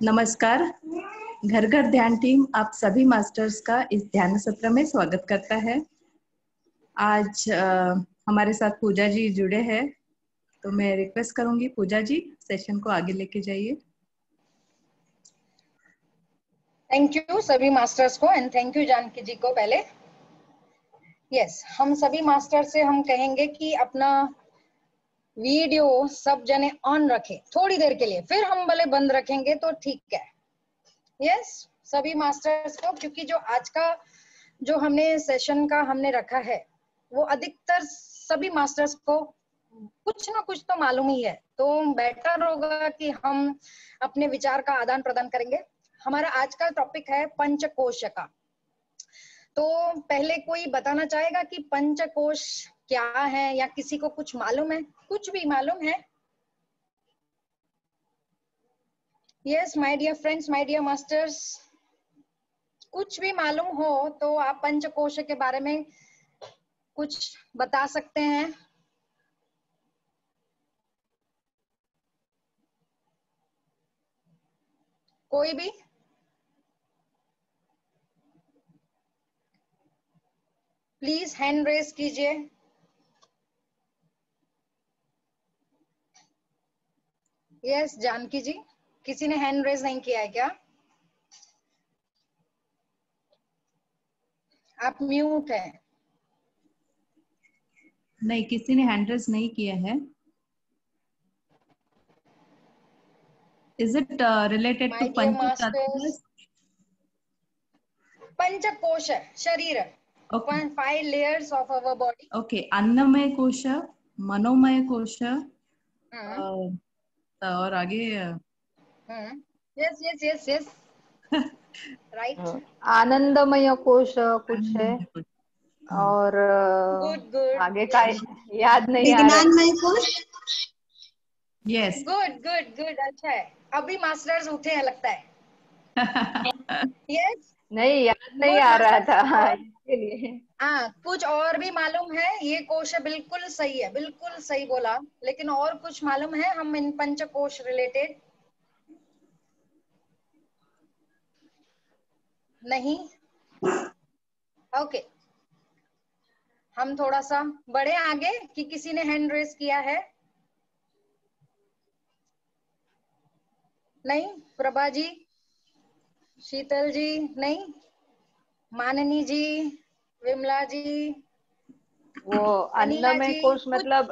नमस्कार। घर घर ध्यान टीम आप सभी मास्टर्स का इस ध्यान सत्र में स्वागत करता है। आज हमारे साथ पूजा जी जुड़े हैं, तो मैं रिक्वेस्ट करूंगी पूजा जी सेशन को आगे लेके जाइए। थैंक यू सभी मास्टर्स को एंड थैंक यू जानकी जी को पहले। यस, हम सभी मास्टर से हम कहेंगे कि अपना वीडियो सब जने ऑन रखें थोड़ी देर के लिए, फिर हम भले बंद रखेंगे तो ठीक है। यस, सभी मास्टर्स को, क्योंकि जो आज का जो हमने सेशन का हमने रखा है वो अधिकतर सभी मास्टर्स को कुछ ना कुछ तो मालूम ही है, तो बेटर होगा कि हम अपने विचार का आदान प्रदान करेंगे। हमारा आज का टॉपिक है पंचकोश का। तो पहले कोई बताना चाहेगा कि पंचकोश क्या है, या किसी को कुछ मालूम है, कुछ भी मालूम है? Yes my dear friends, my dear masters, कुछ भी मालूम हो तो आप पंचकोश के बारे में कुछ बता सकते हैं। कोई भी? प्लीज हैंड रेज कीजिए। यस जानकी जी, किसी ने हैंड रेज नहीं किया है क्या? आप म्यूट है। नहीं, किसी ने हैंड रेज नहीं किया है। Is it related to my dear Panchatattva? Masters, पंचकोश शरीर, Okay. 5 layers of our body. Okay. अन्नमय कोश, मनोमय कोश, और आगे yes yes yes yes right. आनंदमय कोश कुछ है, और गुड गुड आगे का याद नहीं आ रहा है। विज्ञानमय कोश। यस। गुड गुड गुड, अच्छा है, अभी मास्टर्स उठे हैं लगता है। यस, नहीं, याद नहीं आ रहा था इसके लिए। हाँ, कुछ और भी मालूम है? ये कोश बिल्कुल सही है, बिल्कुल सही बोला, लेकिन और कुछ मालूम है हम इन पंचकोश रिलेटेड? नहीं? ओके, हम थोड़ा सा बढ़े आगे कि किसी ने हैंड रेस किया है? नहीं? प्रभा जी, शीतल जी नहीं, माननी जी, विमला जी, वो अनिला अन्नमय जी, कोश मतलब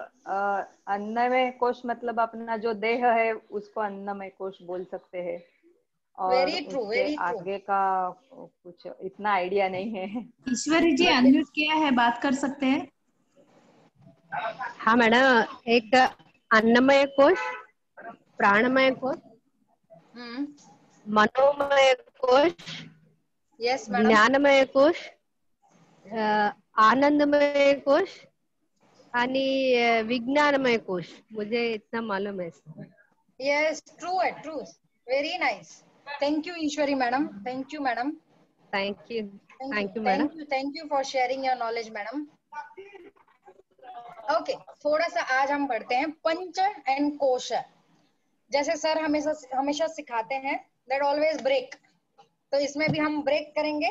अन्नमय कोश मतलब अपना जो देह है उसको अन्नमय कोश बोल सकते हैं, और वेरी ट्रू, उसके वेरी ट्रू। आगे का कुछ इतना आइडिया नहीं है। ईश्वरी जी अनम्यूट किया है, बात कर सकते हैं। हाँ मैडम, एक अन्नमय कोश, प्राणमय कोश, मनोमय कोश, यस मैडम, ज्ञानमय कोश, आनंदमय कोश आणि विज्ञानमय कोश, मुझे इतना मालूम है। यस ट्रू है, true, very nice. Thank you Ishwari madam, thank you madam, thank you madam. Thank you for sharing your knowledge madam. Okay, थोड़ा सा आज हम पढ़ते हैं पंच एंड कोश। जैसे सर हमेशा हमेशा सिखाते हैं दैट ऑलवेज ब्रेक, तो इसमें भी हम ब्रेक करेंगे।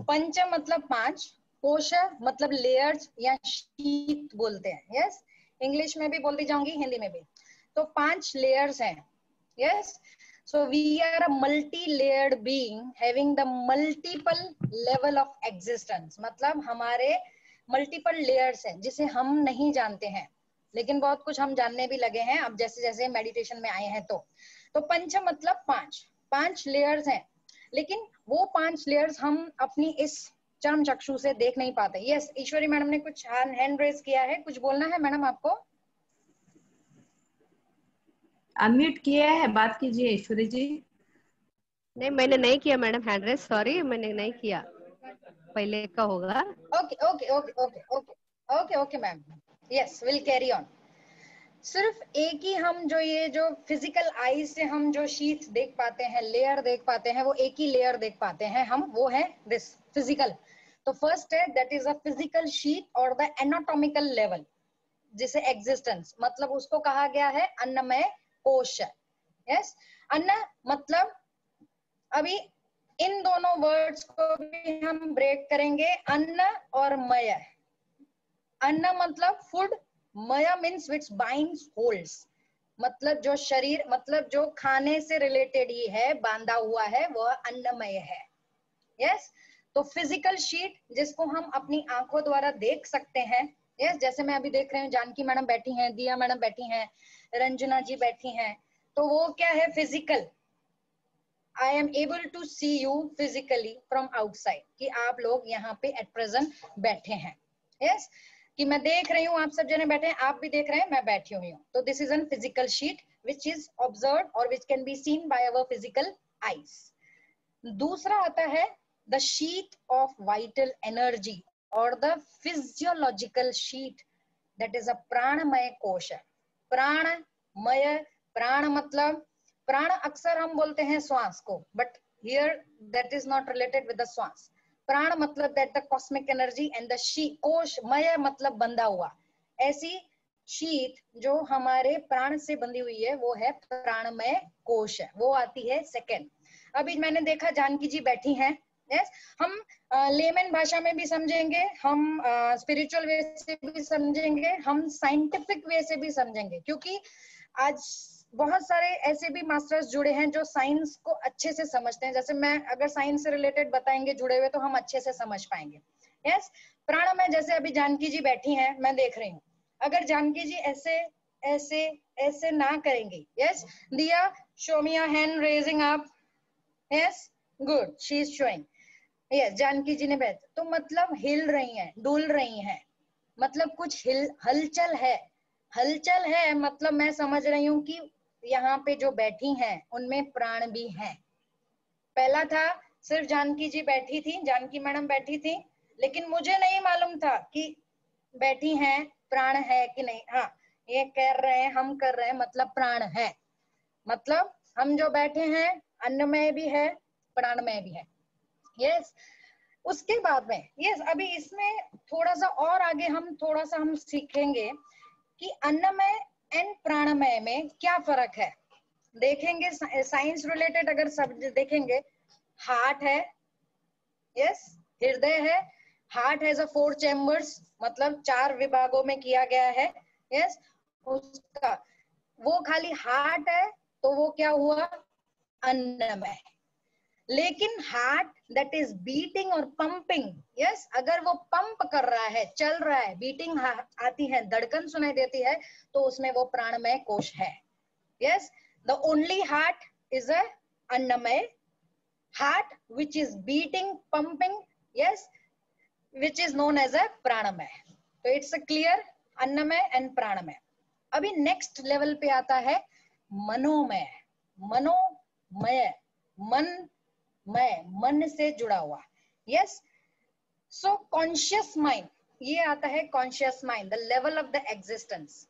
पंच मतलब 5, कोश मतलब लेयर्स या शीट बोलते हैं। यस, इंग्लिश में भी बोलती जाऊंगी, हिंदी में भी। तो 5 लेयर्स हैं। Yes, so we are a multi-layered being having the multiple level of existence, मतलब हमारे मल्टीपल लेयर्स हैं जिसे हम नहीं जानते हैं, लेकिन बहुत कुछ हम जानने भी लगे हैं अब जैसे जैसे मेडिटेशन में आए हैं। तो पंच मतलब 5 लेयर्स हैं, लेकिन वो 5 लेयर्स हम अपनी इस चर्म चक्षु से देख नहीं पाते। यस, ईश्वरी मैडम ने कुछ हैंड रेज किया है, कुछ बोलना है मैडम आपको? अनम्यूट किया है, बात कीजिए ईश्वरी जी। नहीं, मैंने नहीं किया मैडम हैंड रेस, सॉरी, मैंने नहीं किया, पहले का होगा। Okay okay okay okay okay okay okay ma'am, yes will carry on. सिर्फ एक ही हम जो फिजिकल आई से हम जो शीट देख पाते हैं, लेयर देख पाते हैं, वो एक ही लेयर देख पाते हैं हम, वो है दिस फिजिकल। तो फर्स्ट है that is a physical sheet और द एनाटॉमिकल लेवल, जिसे एग्जिस्टेंस मतलब उसको कहा गया है अन्नमय कोश। यस, अन्न मतलब, अभी इन दोनों वर्ड्स को भी हम ब्रेक करेंगे, अन्न और मय। अन्न मतलब फूड, मय मीन्स विच बाइंड्स होल्ड्स, मतलब जो शरीर, मतलब जो खाने से रिलेटेड ही है, बांधा हुआ है, वह अन्नमय है। यस, तो फिजिकल शीट जिसको हम अपनी आंखों द्वारा देख सकते हैं, यस, जैसे मैं अभी देख रही हूँ जानकी मैडम बैठी हैं, दिया मैडम बैठी हैं, रंजना जी बैठी हैं, तो वो क्या है, physical. I am able to see you physically from outside, कि आप लोग यहाँ पे एट प्रेजेंट बैठे हैं। यस, कि मैं देख रही हूँ, आप सब जने बैठे हैं, आप भी देख रहे हैं, मैं बैठी हुई हूँ। तो this is an physical sheet which is observe और which can be seen by our physical eyes. दूसरा आता है the sheet of vital energy और the physiological sheet, that is a प्राणमय कोश। प्राणमय, प्राण मतलब, प्राण अक्सर हम बोलते हैं श्वास को, but here that is not related with the श्वास। प्राण मतलब that the cosmic energy, and the कोश, मय मतलब बंधा हुआ। ऐसी शीट जो हमारे प्राण से बंधी हुई है वो है प्राणमय कोश, वो आती है सेकेंड। अभी मैंने देखा जानकी जी बैठी हैं, यस, हम लेमन भाषा में भी समझेंगे, हम स्पिरिचुअल वे से भी समझेंगे, हम साइंटिफिक वे से भी समझेंगे, क्योंकि आज बहुत सारे ऐसे भी मास्टर्स जुड़े हैं जो साइंस को अच्छे से समझते हैं। जैसे मैं अगर साइंस से रिलेटेड बताएंगे जुड़े हुए, तो हम अच्छे से समझ पाएंगे। यस, प्राण में जैसे अभी जानकी जी बैठी हैं, मैं देख रही हूँ, अगर जानकी जी ऐसे ऐसे ऐसे ना करेंगी, yes, Diya show me your hand raising up, yes, good, she is showing, yes, Janaki ji ने बैठ, तो मतलब हिल रही हैं, डुल रही हैं, मतलब कुछ हलचल है, हलचल है, मतलब मैं समझ रही हूँ कि यहाँ पे जो बैठी हैं उनमें प्राण भी हैं। पहला था सिर्फ जानकी जी बैठी थी, जानकी मैडम बैठी थी, लेकिन मुझे नहीं मालूम था कि बैठी हैं, प्राण है कि नहीं। हाँ, ये कर रहे हैं, हम कर रहे हैं, मतलब प्राण है, मतलब हम जो बैठे हैं अन्नमय भी है, प्राणमय भी है। यस, उसके बाद में, यस, अभी इसमें थोड़ा सा और आगे हम सीखेंगे कि अन्नमय एंड प्राणमय में क्या फर्क है, देखेंगे। साइंस रिलेटेड अगर सब देखेंगे, हार्ट है, यस, हृदय है, हार्ट हैज अ 4 चैम्बर्स, मतलब 4 विभागों में किया गया है, यस, उसका वो खाली हार्ट है, तो वो क्या हुआ, अन्नमय। लेकिन हार्ट दैट इज बीटिंग और पंपिंग, यस, अगर वो पंप कर रहा है, चल रहा है, बीटिंग आती है, धड़कन सुनाई देती है, तो उसमें वो प्राणमय कोश है। Yes, the only heart is a अन्नमय heart which is beating, pumping, yes, which is known as a pranamay. तो it's a clear अन्नमय and प्राणमय। अभी नेक्स्ट लेवल पे आता है मनोमय। मनोमय, मनमय, मन से जुड़ा हुआ। यस, सो कॉन्शियस माइंड, ये आता है conscious mind, the level of the existence.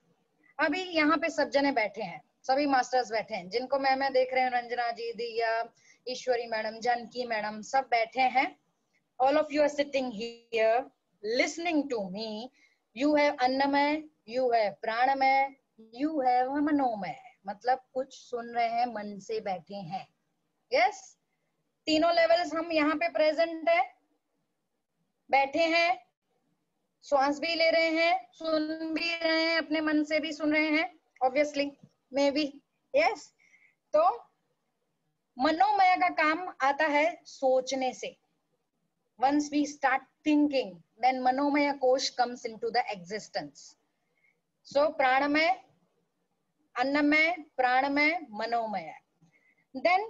अभी यहाँ पे सब जने बैठे हैं, सभी मास्टर्स बैठे हैं, जिनको मैं देख रहे हैं, रंजना जी, दिया, ईश्वरी मैडम, जानकी मैडम, सब बैठे हैं। All of you are sitting here listening to me. You have अन्नमय, यू हैव प्राणमय, यू हैव मनोमय, मतलब कुछ सुन रहे हैं, मन से बैठे हैं। यस, तीनों लेवल्स हम यहाँ पे प्रेजेंट है, बैठे हैं, श्वास भी ले रहे हैं, सुन भी रहे हैं, अपने मन से भी सुन रहे हैं, ऑब्वियसली, मे बी, यस। तो मनोमय का काम आता है सोचने से। Once we start thinking, then manomaya kosh comes into the existence. So pranamaya, annamaya, pranamaya, manomaya. Then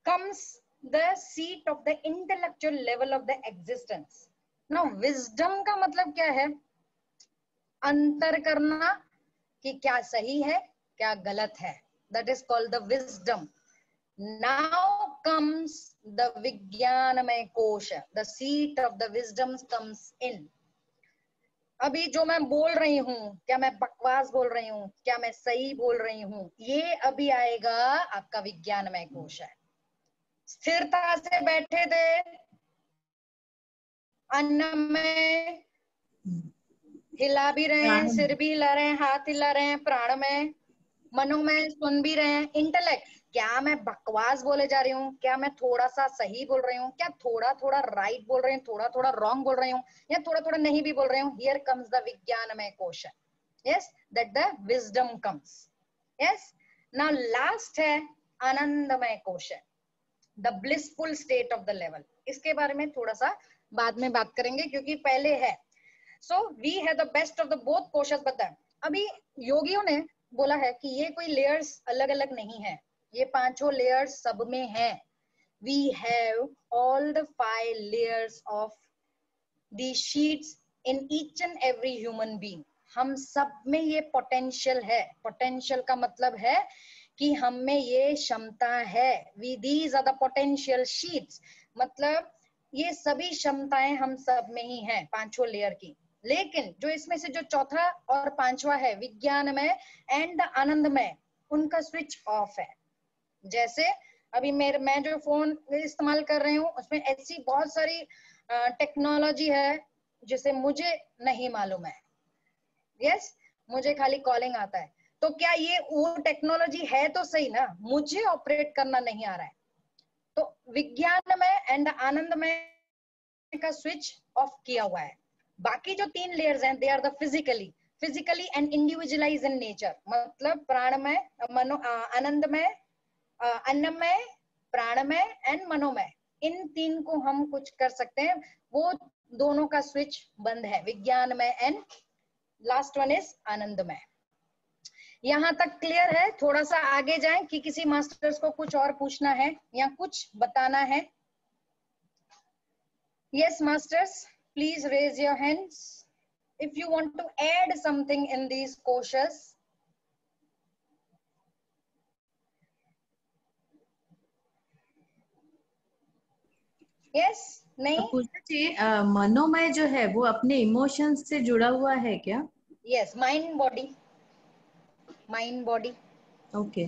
comes the seat of the intellectual level of the existence. Now wisdom का मतलब क्या है? अंतर करना कि क्या सही है, क्या गलत है. That is called the wisdom. Now comes the Vijnanamaya Kosha. The seat of the wisdom comes in. अभी जो मैं बोल रही हूँ, क्या मैं बकवास बोल रही हूँ, क्या मैं सही बोल रही हूँ, ये अभी आएगा आपका विज्ञानमय कोश है. स्थिरता से बैठे थे, अन्नमय, हिला भी रहे हैं, सिर भी हिला रहे हैं, हाथ हिला रहे हैं, प्राणमय, मनोमय, सुन भी रहे हैं, इंटेलेक्ट, क्या मैं बकवास बोले जा रही हूँ, क्या मैं थोड़ा सा सही बोल रही हूँ, क्या थोड़ा थोड़ा राइट बोल रही हूँ, थोड़ा थोड़ा रॉन्ग बोल रही हूँ, या थोड़ा थोड़ा नहीं भी बोल रही हूँ. हियर कम्स द विज्ञानमय कोश. Yes, that the wisdom comes. Yes, now last है आनंदमय कोश, the blissful state of the level. इसके बारे में थोड़ा सा बाद में बात करेंगे क्योंकि पहले है. सो वी है the best of the both कोशस. बता, अभी योगियों ने बोला है कि ये कोई लेयर्स अलग अलग नहीं है, ये पांचों लेयर्स सब में है. We have all the 5 layers of the sheets in each and every human being. हम सब में ये पोटेंशियल है. पोटेंशियल का मतलब है कि हम में ये क्षमता है. We these are the potential sheets, मतलब ये सभी क्षमताएं हम सब में ही हैं, पांचों लेयर की. लेकिन जो इसमें से जो चौथा और पांचवा है, विज्ञानमय एंड आनंदमय, उनका स्विच ऑफ है. जैसे अभी मैं जो फोन इस्तेमाल कर रही हूँ उसमें ऐसी बहुत सारी टेक्नोलॉजी है जिसे मुझे नहीं मालूम है. यस, मुझे खाली कॉलिंग आता है. तो क्या ये वो टेक्नोलॉजी है तो सही ना, मुझे ऑपरेट करना नहीं आ रहा है. तो विज्ञानमय एंड आनंदमय का स्विच ऑफ किया हुआ है. बाकी जो 3 लेयर्स हैं, they are the physically and individualise in nature. मतलब प्राणमय, आनंदमय, अन्नमय, प्राणमय एंड मनोमय. इन 3 को हम कुछ कर सकते हैं. वो दोनों का स्विच बंद है, विज्ञानमय एंड लास्ट वन इज आनंदमय. यहाँ तक क्लियर है? थोड़ा सा आगे जाएं कि किसी मास्टर्स को कुछ और पूछना है या कुछ बताना है. Yes, masters, please raise your hands if you want to add something in these koshas. Yes, नहीं? पूजा जी, मनोमय जो है वो अपने इमोशंस से जुड़ा हुआ है क्या? Yes, mind body. Okay.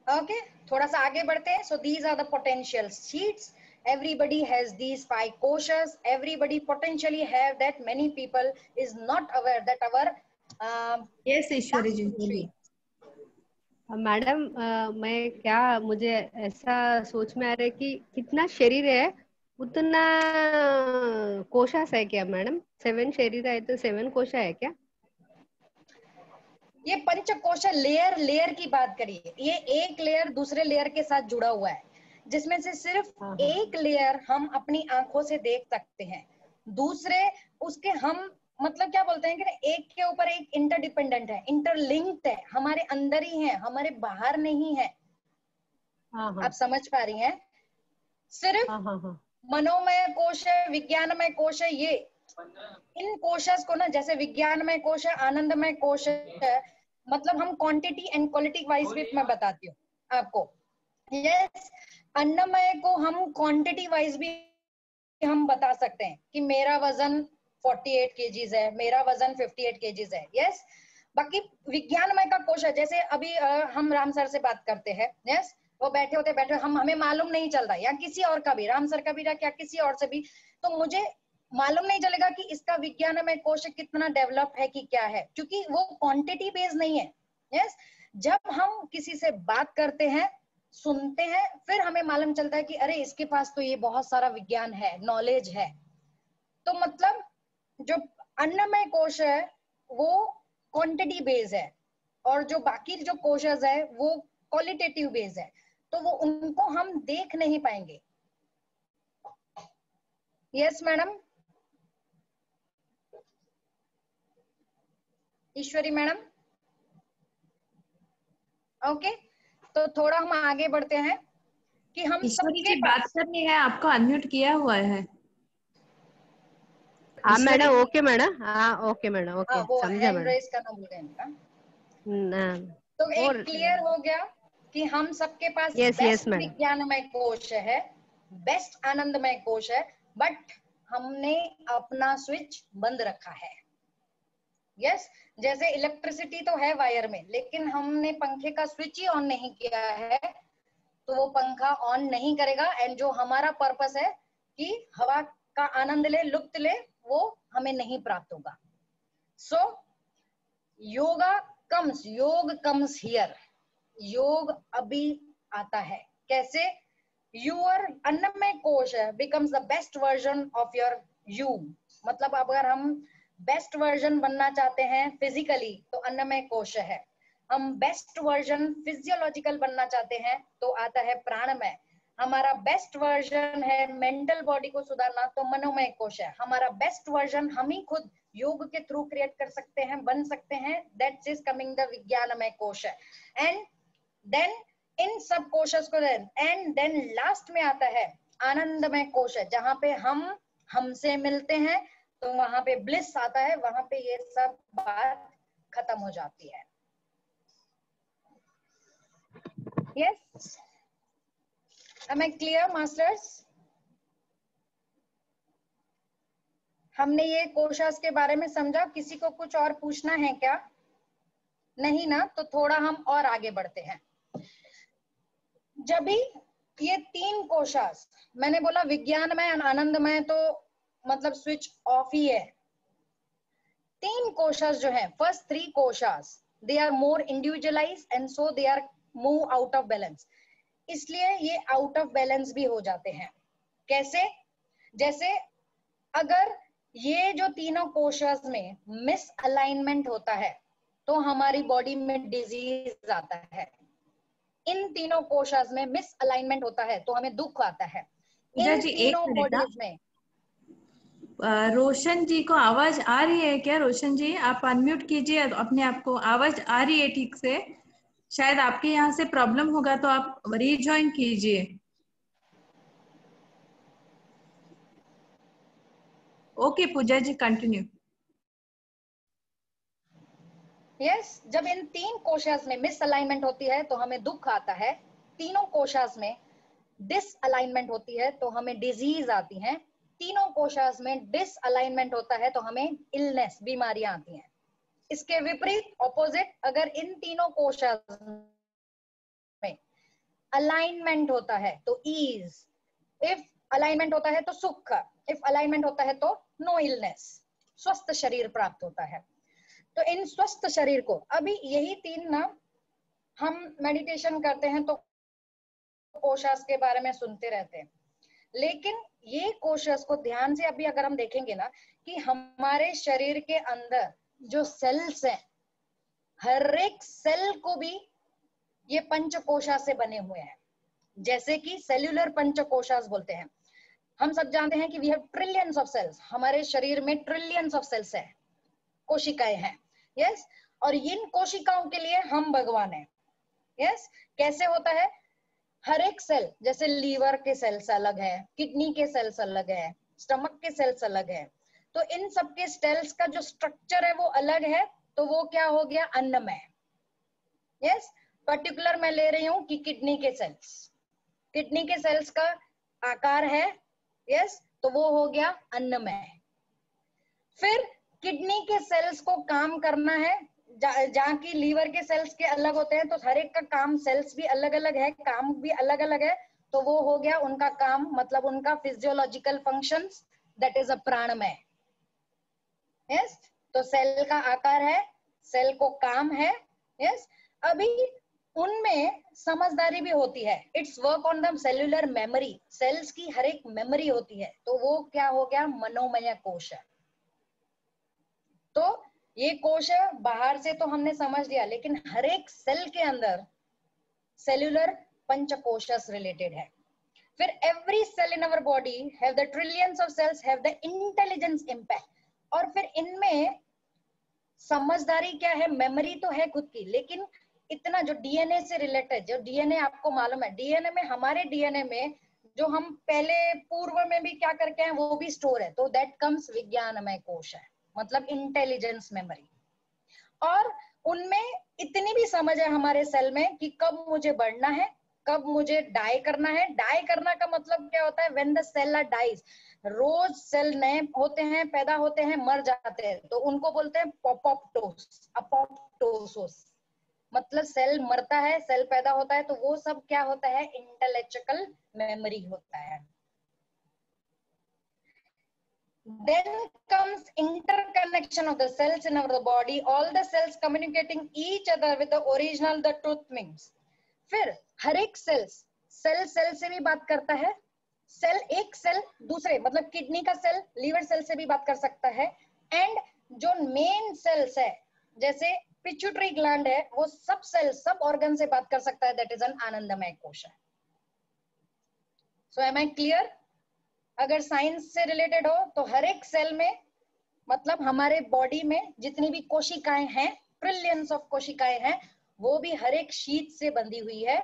Okay, थोड़ा सा आगे बढ़ते हैं. So these are the potential sheets. Everybody has these 5 koshas. Everybody potentially have that. Many people is not aware that our Yes, ईश्वरी जी बोलिए. मैडम, मैं क्या, मुझे ऐसा सोच में आ रहा है कि कितना शरीर है उतना कोशास है क्या मैडम? 7 शरीर है तो 7 कोशा है क्या? ये पंचकोश लेयर की बात करिए. ये एक लेयर दूसरे लेयर के साथ जुड़ा हुआ है, जिसमें से सिर्फ एक लेयर हम अपनी आंखों से देख सकते हैं. दूसरे उसके हम मतलब क्या बोलते हैं कि एक के ऊपर एक इंटरडिपेंडेंट है, इंटरलिंक्ड है, हमारे अंदर ही है, हमारे बाहर नहीं है. आप समझ पा रही हैं? सिर्फ मनोमय कोश है, विज्ञानमय कोश है. ये इन कोशस को ना, जैसे विज्ञानमय कोश है, आनंदमय कोश है, मतलब हम क्वांटिटी एंड क्वालिटी वाइज भी मैं बताती हूँ आपको. यस, अन्नमय को हम क्वांटिटी वाइज भी हम बता सकते हैं कि मेरा वजन 48 केजीज है, मेरा वजन 58 केजीज है. यस, बाकी विज्ञानमय का कोश है. जैसे अभी हम राम सर से बात करते हैं. यस, वो बैठे होते हमें मालूम नहीं चल रहा, या किसी और का भी, राम सर का भी क्या किसी और से भी, तो मुझे मालूम नहीं चलेगा कि इसका विज्ञानमय कोश कितना डेवलप है कि क्या है, क्योंकि वो क्वांटिटी बेस्ड नहीं है. यस, जब हम किसी से बात करते हैं, सुनते हैं, फिर हमें मालूम चलता है कि अरे इसके पास तो ये बहुत सारा विज्ञान है, नॉलेज है. तो मतलब जो अन्नमय कोश है वो क्वांटिटी बेस्ड है, और जो बाकी जो कोशस है वो क्वालिटेटिव बेस्ड है. तो वो उनको हम देख नहीं पाएंगे. यस मैडम, ईश्वरी मैडम. ओके, तो थोड़ा हम आगे बढ़ते हैं कि हम ईश्वरी सबके जी बात पास. करनी है, आपको अनम्यूट किया हुआ है. हाँ मैडम, ओके मैडम, हाँ ओके मैडम, ओके वो समझा हैंड मैडम. रेज करना भूल गए इनका. तो और एक क्लियर हो गया कि हम सबके पास यस बेस्ट मैडम. विज्ञानमय कोश है, बेस्ट आनंदमय कोश है, बट हमने अपना स्विच बंद रखा है. यस, जैसे इलेक्ट्रिसिटी तो है वायर में, लेकिन हमने पंखे का स्विच ही ऑन नहीं किया है, तो वो पंखा ऑन नहीं करेगा. एंड जो हमारा पर्पस है कि हवा का आनंद ले, लुत्फ ले, वो हमें नहीं प्राप्त होगा. सो योग कम्स हियर. योग अभी आता है। कैसे? योर अन्नमय कोश becomes the best version of your you. मतलब अगर हम बेस्ट वर्जन बनना चाहते हैं फिजिकली तो अन्नमय कोश है, हम बेस्ट वर्जन फिजियोलॉजिकल बनना चाहते हैं तो आता है प्राणमय, हमारा बेस्ट वर्जन है मेंटल बॉडी को सुधारना तो मनोमय कोश है, हमारा बेस्ट वर्जन हम ही खुद योग के थ्रू क्रिएट कर सकते हैं, बन सकते हैं, दैट इज कमिंग द विज्ञानमय कोश है। एंड देन इन सब कोशस को एंड देन लास्ट में आता है आनंदमय कोश है, जहां पे हम हमसे मिलते हैं तो वहां पे ब्लिस आता है, वहां पे ये सब बात खत्म हो जाती है। Yes, am I clear masters? हमने ये कोशास के बारे में समझा, किसी को कुछ और पूछना है क्या? नहीं ना, तो थोड़ा हम और आगे बढ़ते हैं। जब भी ये तीन कोशास, मैंने बोला विज्ञानमय आनंदमय तो मतलब स्विच ऑफ ही है। तीन कोशास जो है, फर्स्ट थ्री कोशास they are more individualize and so they are move out of balance, इसलिए ये आउट ऑफ बैलेंस भी हो जाते हैं। कैसे? जैसे अगर ये जो तीनों कोशास में मिस अलाइनमेंट होता है तो हमारी बॉडी में डिजीज आता है। इन तीनों कोशास में मिस अलाइनमेंट होता है तो हमें दुख आता है। इन तीनों बॉडीज में रोशन जी को आवाज आ रही है क्या? रोशन जी आप अनम्यूट कीजिए अपने आप को, आवाज आ रही है ठीक से? शायद आपके यहाँ से प्रॉब्लम होगा तो आप रीजॉइन कीजिए। ओके पूजा जी कंटिन्यू। यस, जब इन तीन कोशास में मिस अलाइनमेंट होती है तो हमें दुख आता है, तीनों कोशास में डिस अलाइनमेंट होती है तो हमें डिजीज आती हैं, तीनों कोशास में डिस अलाइनमेंट होता है तो हमें इलनेस बीमारियां आती हैं। इसके विपरीत ऑपोजिट, अगर इन तीनों कोशास में अलाइनमेंट होता है तो ईज, इफ अलाइनमेंट होता है तो सुख, इफ अलाइनमेंट होता है तो नो इलनेस, स्वस्थ शरीर प्राप्त होता है। तो इन स्वस्थ शरीर को, अभी यही तीन ना हम मेडिटेशन करते हैं तो कोशास के बारे में सुनते रहते हैं, लेकिन ये कोशास को ध्यान से अभी अगर हम देखेंगे ना कि हमारे शरीर के अंदर जो सेल्स हैं, हर एक सेल को भी ये पंचकोशा से बने हुए हैं। जैसे कि सेल्यूलर पंचकोशास बोलते हैं। हम सब जानते हैं कि we have trillions of cells, हमारे शरीर में ट्रिलियंस ऑफ सेल्स है, कोशिकाएं हैं। यस, और इन कोशिकाओं के लिए हम भगवान हैं। यस, कैसे होता है? हर एक सेल, जैसे लीवर के सेल्स अलग है, किडनी के सेल्स अलग है, स्टमक के सेल्स अलग है, तो इन सबके सेल्स का जो स्ट्रक्चर है वो अलग है, तो वो क्या हो गया? अन्नमय। यस, पर्टिकुलर मैं ले रही हूं कि किडनी के सेल्स, किडनी के सेल्स का आकार है, यस, तो वो हो गया अन्नमय। फिर किडनी के सेल्स को काम करना है, जहाँ की लीवर के सेल्स के अलग होते हैं, तो हर एक का काम, सेल्स भी अलग अलग है, काम भी अलग अलग है, तो वो हो गया उनका काम, मतलब उनका physiological functions, that is a प्राणमय। यस, तो सेल का आकार है, सेल को काम है। यस, अभी उनमें समझदारी भी होती है, it's work on the cellular memory, cells की हर एक मेमोरी होती है, तो वो क्या हो गया? मनोमय कोश है। तो ये कोश है, बाहर से तो हमने समझ लिया, लेकिन हर एक सेल के अंदर सेल्यूलर पंचकोशस रिलेटेड है। फिर every cell in our body have the trillions of cells have the intelligence impact, और फिर इनमें समझदारी क्या है? मेमोरी तो है खुद की, लेकिन इतना जो डीएनए से रिलेटेड, जो डीएनए आपको मालूम है, डीएनए में, हमारे डीएनए में जो हम पहले पूर्व में भी क्या करके हैं वो भी स्टोर है, तो दैट कम्स विज्ञानमय कोश है, मतलब इंटेलिजेंस मेमोरी। और उनमें इतनी भी समझ है हमारे सेल में कि कब मुझे बढ़ना है, कब मुझे डाई करना है। डाई करना का मतलब क्या होता है? व्हेन द सेल डाइज, रोज सेल नए होते हैं, पैदा होते हैं, मर जाते हैं, तो उनको बोलते हैं पोपोप्टोस, अपोप्टोसिस, मतलब सेल मरता है, सेल पैदा होता है, तो वो सब क्या होता है? इंटेलेक्चुअल मेमोरी होता है। Then comes interconnection of the cells in our body, all the cells communicating each other with the original, the truth means. फिर हर एक सेल से भी बात करता है, एक सेल दूसरे मतलब किडनी का सेल लीवर सेल से भी बात कर सकता है, एंड जो मेन सेल्स है जैसे पिट्यूटरी ग्लैंड है वो सब सेल सब ऑर्गन से बात कर सकता है, दैट इज एन आनंदमय कोश है। सो एम आई क्लियर? अगर साइंस से रिलेटेड हो तो हर एक सेल में मतलब हमारे बॉडी में जितनी भी कोशिकाएं हैं, ट्रिलियंस ऑफ कोशिकाएं हैं, वो भी हर एक शीत से बंधी हुई है,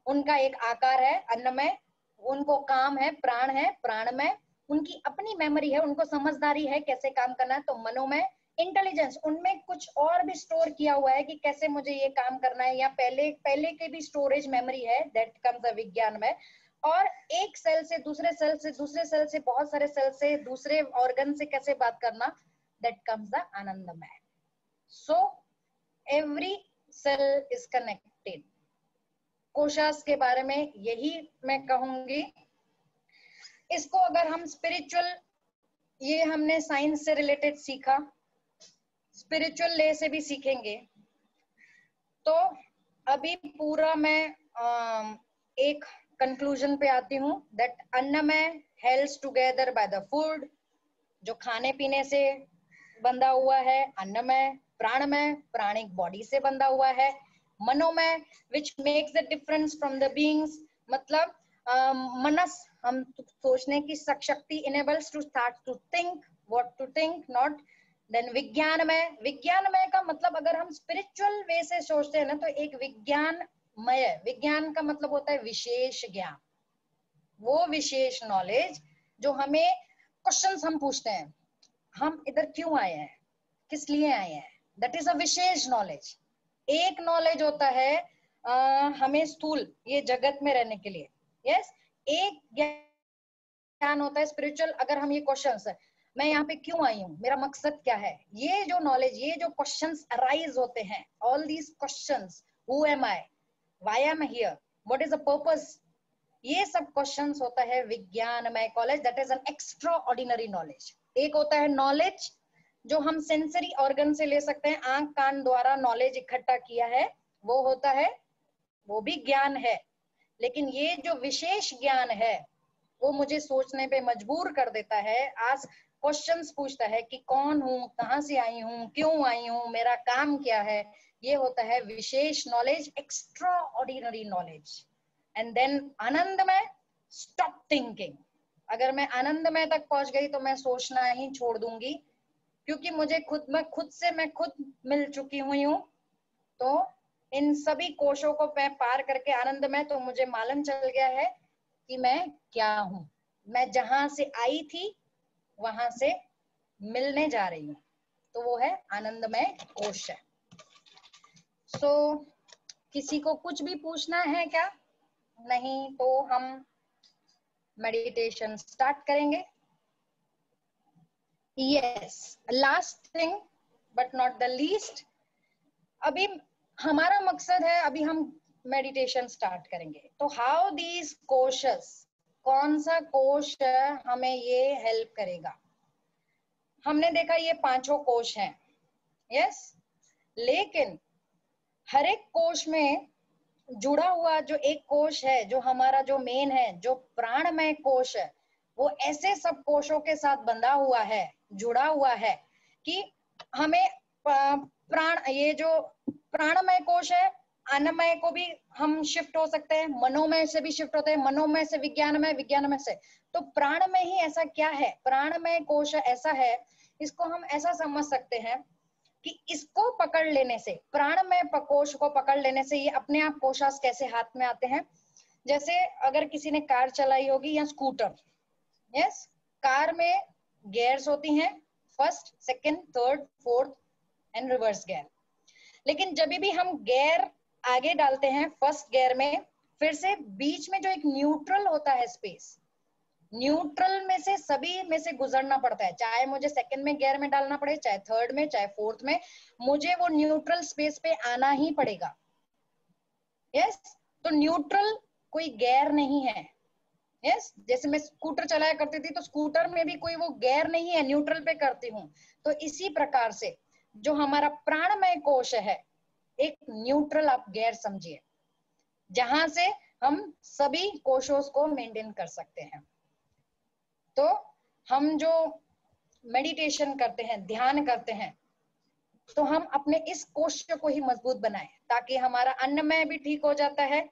उनका एक आकार है अन्नमय, उनको काम है प्राण है प्राणमय, उनकी अपनी मेमोरी है, उनको समझदारी है कैसे काम करना है, तो मनोमय, इंटेलिजेंस उनमें कुछ और भी स्टोर किया हुआ है कि कैसे मुझे ये काम करना है, या पहले के भी स्टोरेज मेमोरी है, दैट कम्स अ विज्ञानमय। और एक सेल से दूसरे सेल से दूसरे सेल से बहुत सारे सेल से दूसरे ऑर्गन से कैसे बात करना, दैट कम्स द आनंदमय। So every cell is connected. कोशास के बारे में यही मैं कहूंगी। इसको अगर हम स्पिरिचुअल, ये हमने साइंस से रिलेटेड सीखा, स्पिरिचुअल ले से भी सीखेंगे, तो अभी पूरा मैं एक कंक्लूजन पे आती हूँ, दैट अन्नमय holds together by the food, जो खाने पीने से बंधा हुआ है अन्नमय, प्राणमय प्राणिक बॉडी से बंधा हुआ है, मनोमय which makes the difference from the beings, मतलब मनस हम सोचने की शक्ति enables to start to think what to think not. Then विज्ञानमय का मतलब अगर हम स्पिरिचुअल वे से सोचते हैं ना तो एक विज्ञानमय, विज्ञान का मतलब होता है विशेष ज्ञान, वो विशेष नॉलेज जो हमें क्वेश्चंस हम पूछते हैं, हम इधर क्यों आए हैं, किस लिए आए हैं, दैट इज अ विशेष नॉलेज। एक नॉलेज होता है हमें स्थूल ये जगत में रहने के लिए, यस, एक ज्ञान होता है स्पिरिचुअल, अगर हम ये क्वेश्चंस है मैं यहाँ पे क्यों आई हूँ, मेरा मकसद क्या है, ये जो नॉलेज, ये जो क्वेश्चंस अराइज होते हैं, all these questions, who am I, why am I here, what is the purpose, ये सब क्वेश्चंस होता है विज्ञानमय college, that is an extra ordinary knowledge. एक होता है नॉलेज जो हम सेंसरी ऑर्गन से ले सकते हैं, आंख कान द्वारा नॉलेज इकट्ठा किया है, वो होता है, वो भी ज्ञान है, लेकिन ये जो विशेष ज्ञान है वो मुझे सोचने पे मजबूर कर देता है, आज क्वेश्चंस पूछता है कि कौन हूँ, कहाँ से आई हूँ, क्यों आई हूँ, मेरा काम क्या है, ये होता है विशेष knowledge, extra ordinary knowledge. And then आनंदमय, स्टॉप थिंकिंग। अगर मैं आनंदमय तक पहुंच गई तो मैं सोचना ही छोड़ दूंगी, क्योंकि मुझे मैं खुद मिल चुकी हुई हूँ, तो इन सभी कोशों को मैं पार करके आनंदमय, तो मुझे मालूम चल गया है कि मैं क्या हूँ, मैं जहां से आई थी वहां से मिलने जा रही हूँ, तो वो है आनंदमय कोश है। सो किसी को कुछ भी पूछना है क्या? नहीं तो हम मेडिटेशन स्टार्ट करेंगे। Yes, last thing but not the least, अभी हमारा मकसद है, अभी हम मेडिटेशन स्टार्ट करेंगे, तो हाउ दीज कोशस, कौन सा कोश हमें ये हेल्प करेगा। हमने देखा ये पांचों कोश हैं, यस, लेकिन हर एक कोश में जुड़ा हुआ जो एक कोश है, जो हमारा जो मेन है, जो प्राणमय कोश है, वो ऐसे सब कोशों के साथ बंधा हुआ है, जुड़ा हुआ है कि हमें प्राण, ये जो प्राणमय कोश है, अन्नमय को भी हम शिफ्ट हो सकते हैं, मनोमय से भी शिफ्ट होते हैं, मनोमय से विज्ञानमय, विज्ञानमय से, तो प्राणमय ही ऐसा क्या है, प्राणमय कोश ऐसा है, इसको हम ऐसा समझ सकते हैं कि इसको पकड़ लेने से, प्राणमय कोश को पकड़ लेने से, ये अपने आप कोशास कैसे हाथ में आते हैं, जैसे अगर किसी ने कार चलाई होगी या स्कूटर, यस, कार में गियर्स होती हैं, first, second, third, fourth and reverse gear, लेकिन जब भी हम गियर आगे डालते हैं फर्स्ट गियर में, फिर से बीच में जो एक न्यूट्रल होता है स्पेस, न्यूट्रल में से सभी में से गुजरना पड़ता है, चाहे मुझे सेकंड में गियर में डालना पड़े, चाहे थर्ड में, चाहे फोर्थ में, मुझे वो न्यूट्रल स्पेस पे आना ही पड़ेगा, यस। तो न्यूट्रल कोई गियर नहीं है, यस, जैसे मैं स्कूटर चलाया करती थी तो स्कूटर में भी कोई वो गियर नहीं है, न्यूट्रल पे करती हूँ, तो इसी प्रकार से जो हमारा प्राणमय कोश है, एक न्यूट्रल आप गियर समझिए, जहां से हम सभी कोशों को मेंटेन कर सकते हैं। तो हम जो मेडिटेशन करते हैं, ध्यान करते हैं, तो हम अपने इस कोश को ही मजबूत बनाएं, ताकि हमारा अन्नमय भी ठीक हो जाता है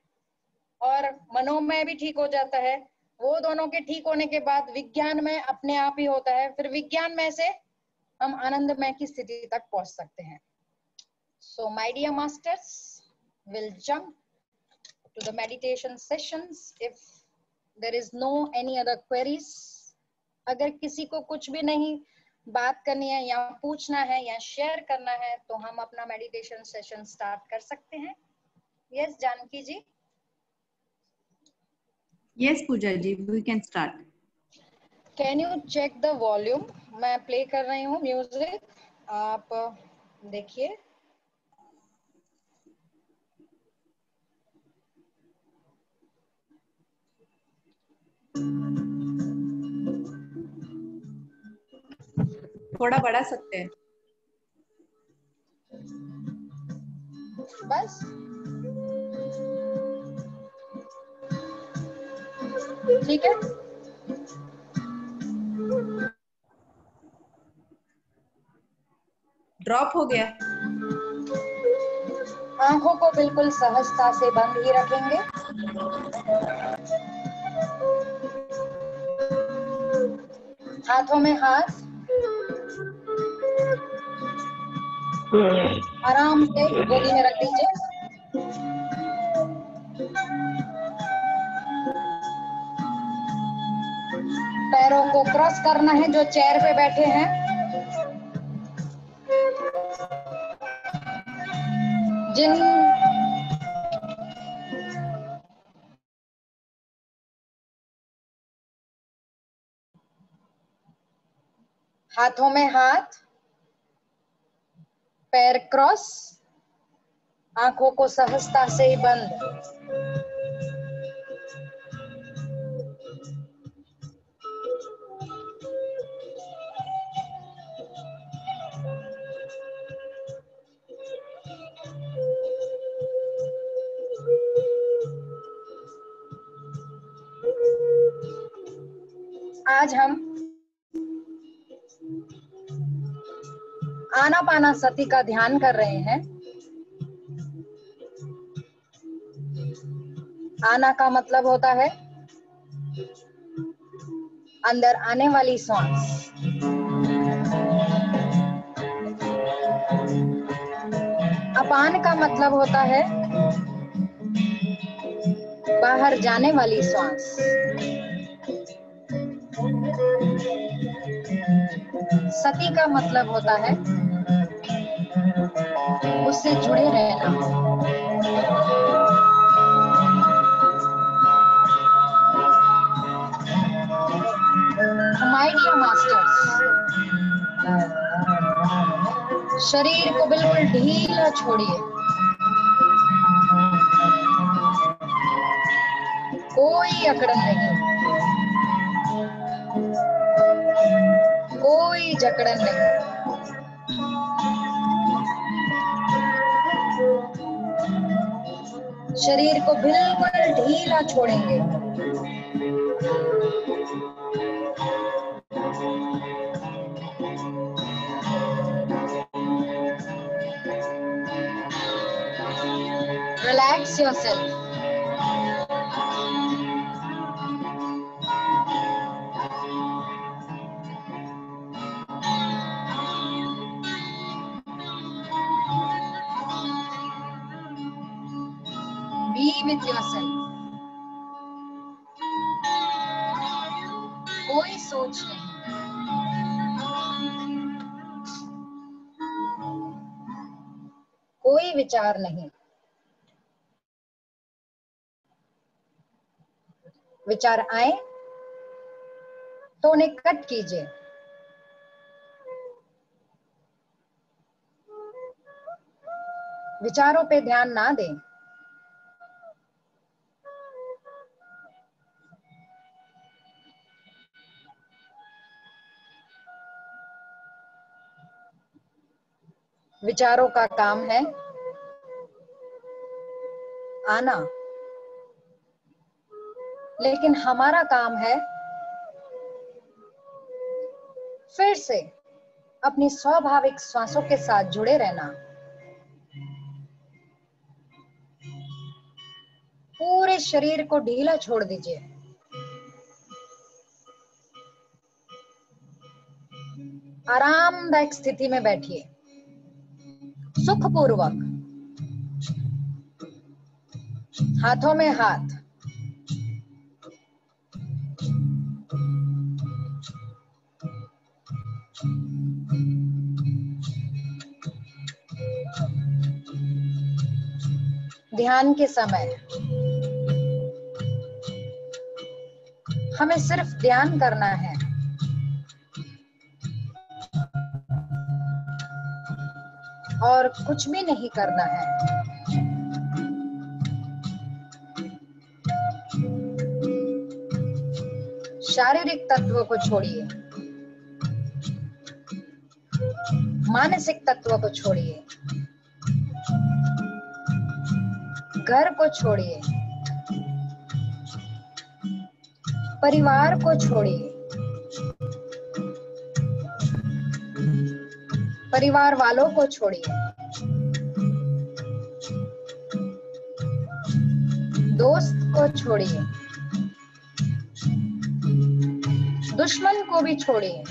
और मनोमय भी ठीक हो जाता है। वो दोनों के ठीक होने के बाद विज्ञान में अपने आप ही होता है, फिर विज्ञान में से हम आनंदमय की स्थिति तक पहुंच सकते हैं। So my dear masters, will jump to the meditation sessions if there is no any other queries. अगर किसी को कुछ भी नहीं बात करनी है या पूछना है या शेयर करना है, तो हम अपना मेडिटेशन सेशन स्टार्ट कर सकते हैं। Yes Janaki ji. Yes, Pooja ji, we can start. Can you check the volume? मैं प्ले कर रही हूँ म्यूजिक, आप देखिए। थोड़ा बढ़ा सकते हैं। बस ठीक है। ड्रॉप हो गया। आंखों को बिल्कुल सहजता से बंद ही रखेंगे। हाथों में हाथ आराम से गोदी में रख दीजिए। पैरों को क्रॉस करना है जो चेयर पे बैठे हैं। जिन हाथों में हाथ, पैर क्रॉस, आंखों को सहजता से ही बंद। आज हम आनापानसति का ध्यान कर रहे हैं। आना का मतलब होता है अंदर आने वाली सांस। अपान का मतलब होता है बाहर जाने वाली सांस। सती का मतलब होता है उससे जुड़े रहना। माय डियर मास्टर्स, शरीर को बिल्कुल ढीला छोड़िए। कोई अकड़न नहीं, कोई जकड़न नहीं। शरीर को बिल्कुल ढीला छोड़ेंगे। Relax yourself. Be with yourself. कोई सोच नहीं, कोई विचार नहीं। विचार आए तो उन्हें कट कीजिए। विचारों पे ध्यान ना दें। विचारों का काम है आना लेकिन हमारा काम है फिर से अपनी स्वाभाविक श्वासों के साथ जुड़े रहना। पूरे शरीर को ढीला छोड़ दीजिए। आरामदायक स्थिति में बैठिए, सुखपूर्वक, हाथों में हाथ, ध्यान के समय हमें सिर्फ ध्यान करना है। और कुछ भी नहीं करना है। शारीरिक तत्व को छोड़िए, मानसिक तत्व को छोड़िए, घर को छोड़िए, परिवार को छोड़िए, परिवार वालों को छोड़िए, दोस्त को छोड़िए, दुश्मन को भी छोड़िए।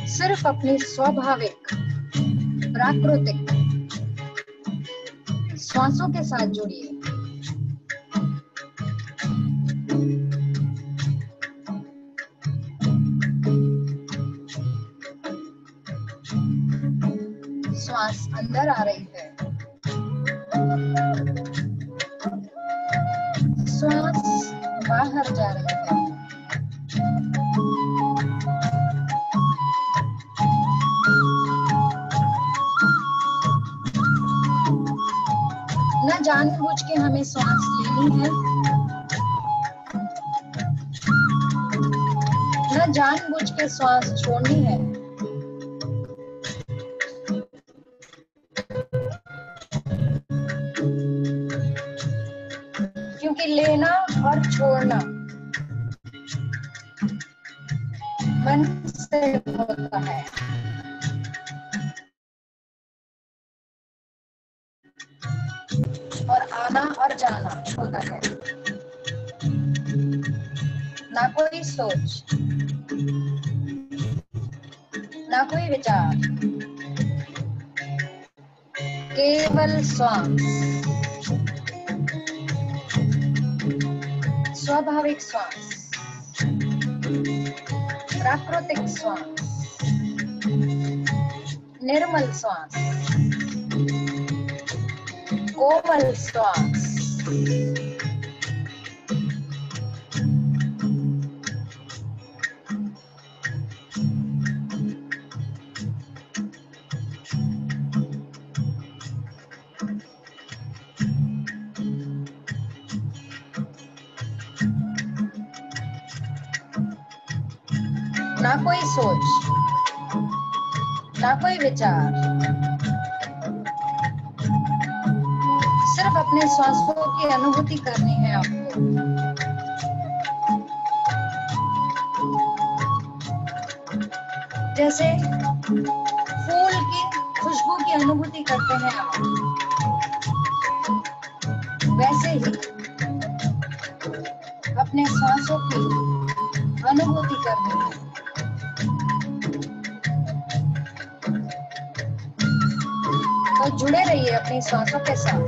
सिर्फ अपनी स्वाभाविक प्राकृतिक श्वासों के साथ जुड़िए। श्वास अंदर आ रही है, श्वास बाहर जा रही है। न जानबूझ के हमें श्वास लेनी है, न जानबूझ के श्वास छोड़नी है। क्योंकि लेना और छोड़ना मन से होता है। और आना और जाना होता है। ना कोई सोच, ना कोई विचार, केवल श्वास, स्वाभाविक श्वास, प्राकृतिक श्वास, निर्मल श्वास, कोमल श्वास। ना कोई सोच, ना कोई विचार, सिर्फ अपने श्वासों की अनुभूति करनी है आपको। जैसे फूल की खुशबू की अनुभूति करते हैं आप, वैसे ही अपने श्वासों की अनुभूति करनी है। तो जुड़े रहिए अपनी श्वासों के साथ।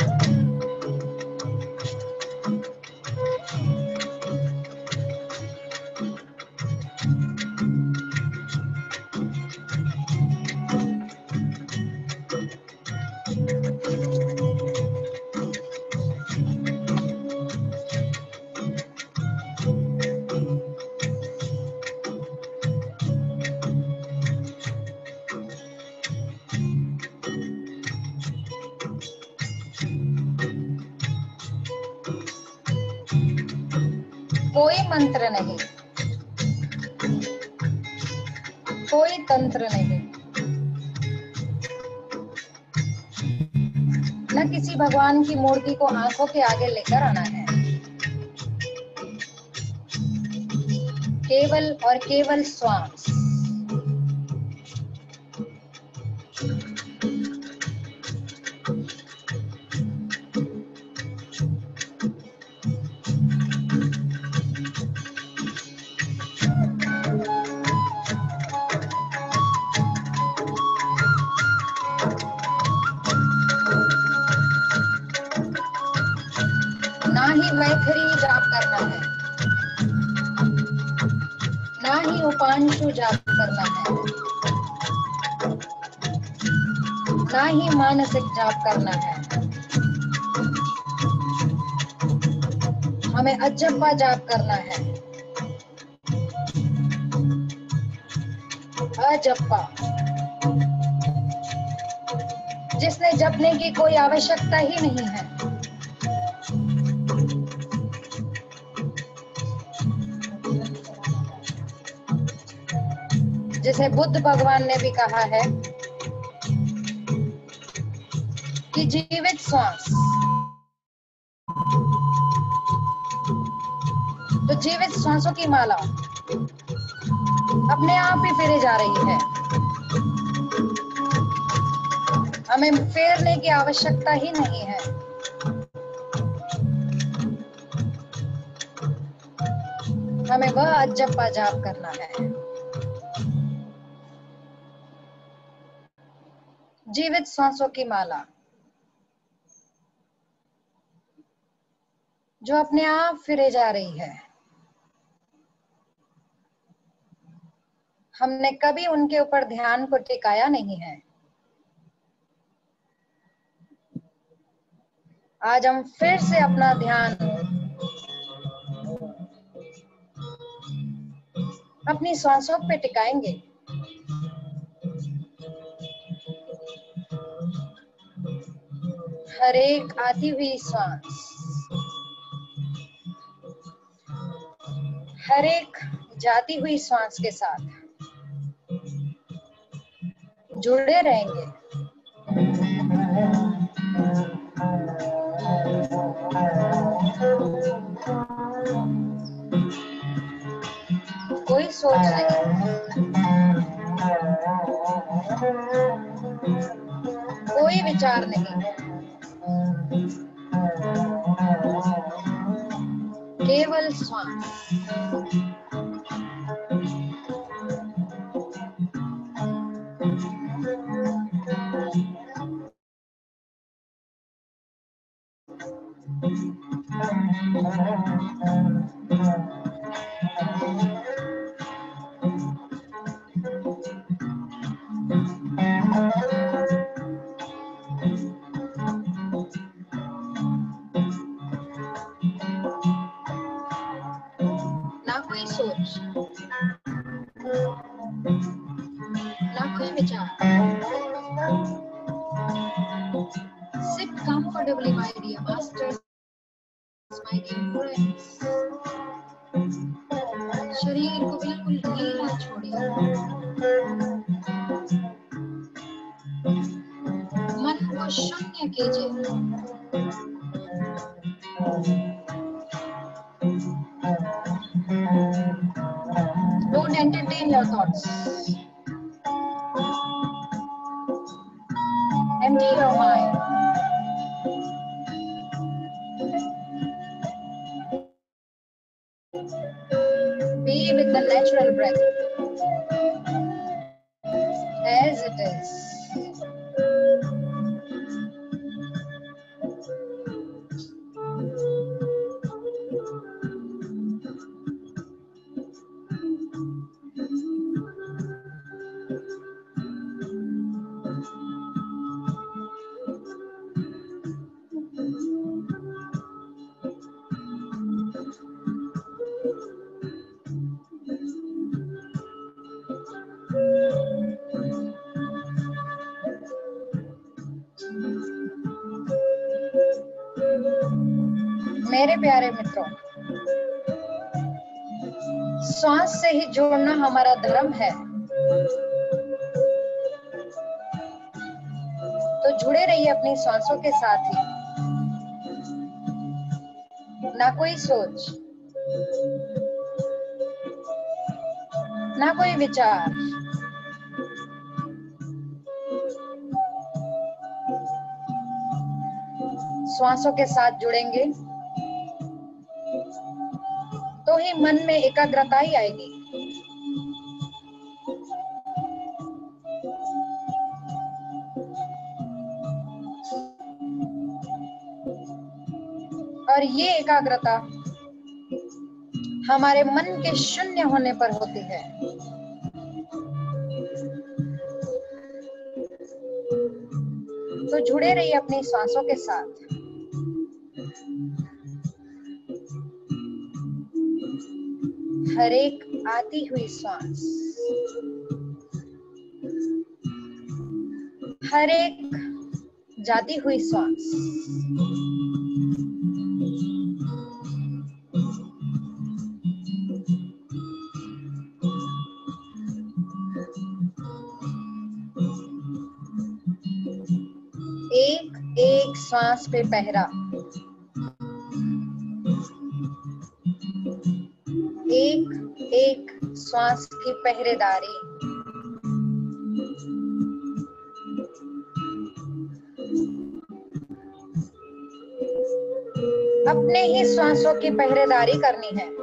कोई मंत्र नहीं, कोई तंत्र नहीं, न किसी भगवान की मूर्ति को आंखों के आगे लेकर आना है। केवल और केवल श्वास। ना ही मैथिली जाप करना है, ना ही उपांशु जाप करना है, ना ही मानसिक जाप करना है। हमें अजप्पा जाप करना है। अजप्पा, जिसने जपने की कोई आवश्यकता ही नहीं है। जिसे बुद्ध भगवान ने भी कहा है कि जीवित श्वास, तो जीवित श्वासों की माला अपने आप ही फेरे जा रही है। हमें फेरने की आवश्यकता ही नहीं है। हमें वह अजप्पा जाप करना है। जीवित श्वासों की माला जो अपने आप फिरे जा रही है। हमने कभी उनके ऊपर ध्यान को टिकाया नहीं है। आज हम फिर से अपना ध्यान अपनी श्वासों पे टिकाएंगे। हर एक आती हुई श्वास, हर एक जाती हुई श्वास के साथ जुड़े रहेंगे। कोई सोच नहीं, कोई विचार नहीं, केवल श्वास। ना कोई सोच, ना कोई विचार। Sit comfortably, my dear masters, my dear friends. शरीर को बिल्कुल ढीला छोड़िए। मन को शून्य कीजिए। Don't entertain your thoughts. Empty your mind. Be with the natural breath as it is. मेरे प्यारे मित्रों, श्वास से ही जोड़ना हमारा धर्म है। तो जुड़े रहिए अपनी सांसों के साथ ही। ना कोई सोच, ना कोई विचार, श्वासों के साथ जुड़ेंगे तो ही मन में एकाग्रता ही आएगी। और ये एकाग्रता हमारे मन के शून्य होने पर होती है। तो जुड़े रहिए अपनी सांसों के साथ। हर एक आती हुई सांस, हर एक जाती हुई सांस एक एक सांस पे पहरा, एक एक श्वास की पहरेदारी। अपने ही श्वासों की पहरेदारी करनी है।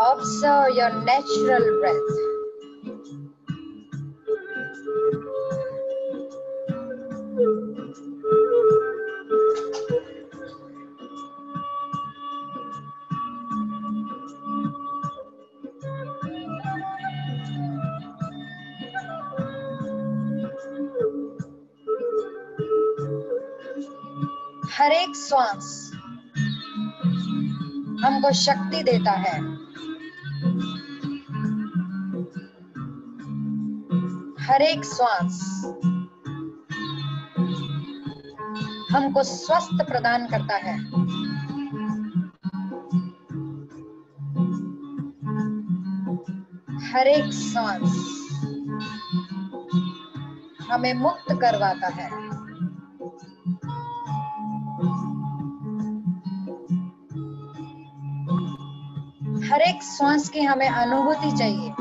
Observe your natural breath. हर एक श्वास हमको शक्ति देता है। हर एक श्वास हमको स्वस्थ प्रदान करता है। हर एक श्वास हमें मुक्त करवाता है। हर एक श्वास की हमें अनुभूति चाहिए।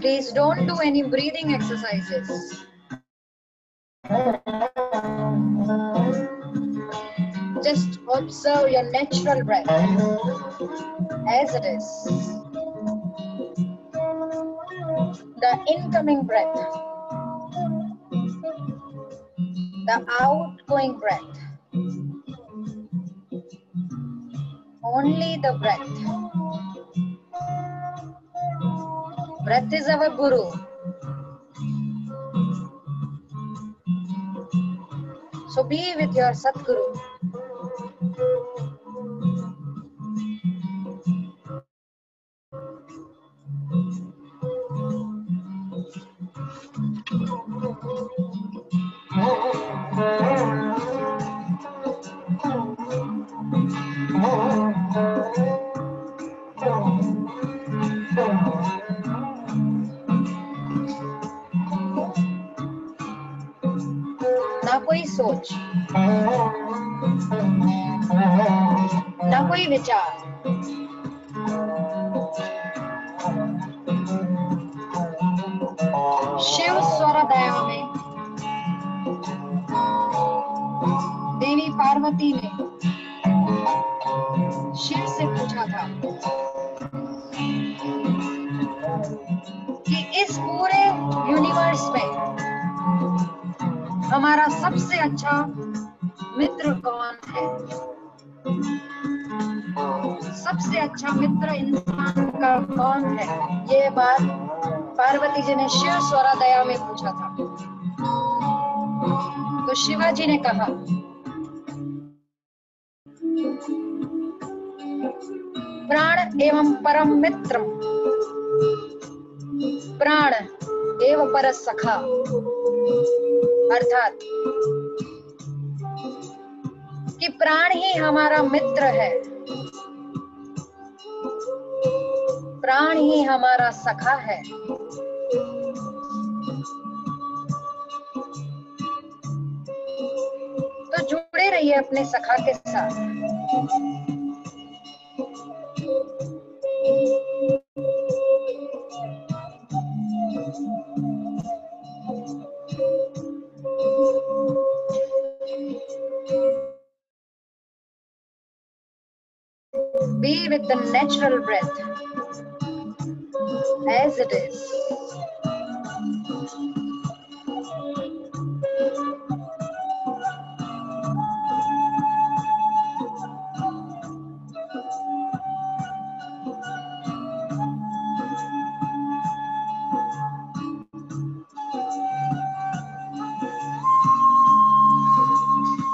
Please don't do any breathing exercises. Just observe your natural breath as it is. The incoming breath, the outgoing breath, only the breath. Breath is our guru. So be with your Satguru. ना कोई सोच, ना कोई विचार, शिव स्वरदया में देवी पार्वती ने शिव से पूछा था कि इस पूरे यूनिवर्स में हमारा सबसे अच्छा मित्र कौन है। सबसे अच्छा मित्र इंसान का कौन है, ये बात पार्वती जी ने शिव स्वरदया में पूछा था। तो शिवाजी ने कहा प्राण एवं परम मित्र, प्राण एवं पर सखा, अर्थात कि प्राण ही हमारा मित्र है, प्राण ही हमारा सखा है। तो जुड़े रहिए अपने सखा के साथ। Be with the natural breath as it is.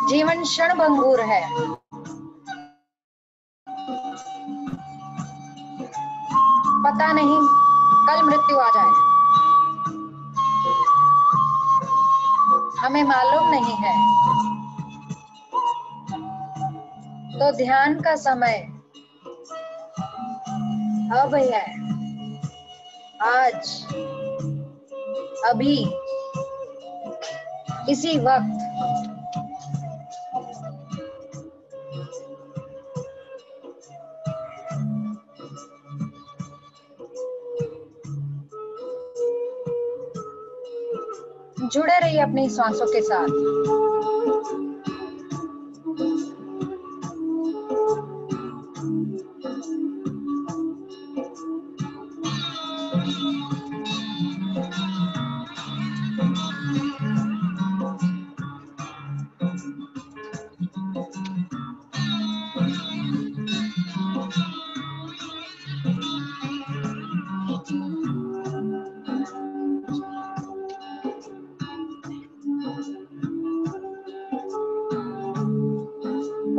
जीवन क्षणभंगुर है, पता नहीं कल मृत्यु आ जाए, हमें मालूम नहीं है। तो ध्यान का समय अब है, आज, अभी, इसी वक्त। जुड़े रहिए अपनी सांसों के साथ।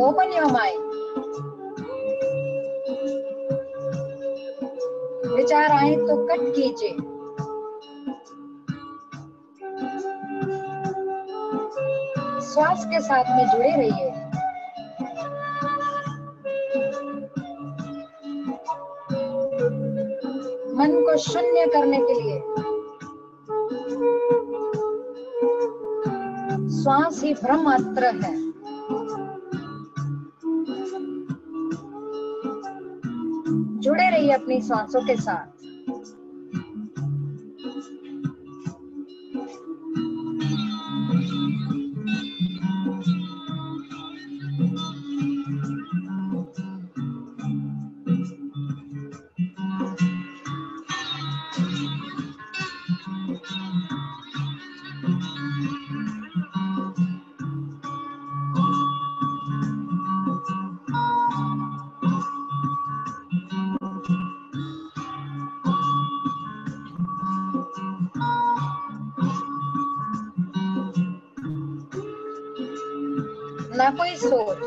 Open your mind. विचार आए तो कट कीजिए। श्वास के साथ में जुड़े रहिए। मन को शून्य करने के लिए श्वास ही ब्रह्म मात्र है। जुड़े रहिए अपनी सांसों के साथ। ना कोई सोच,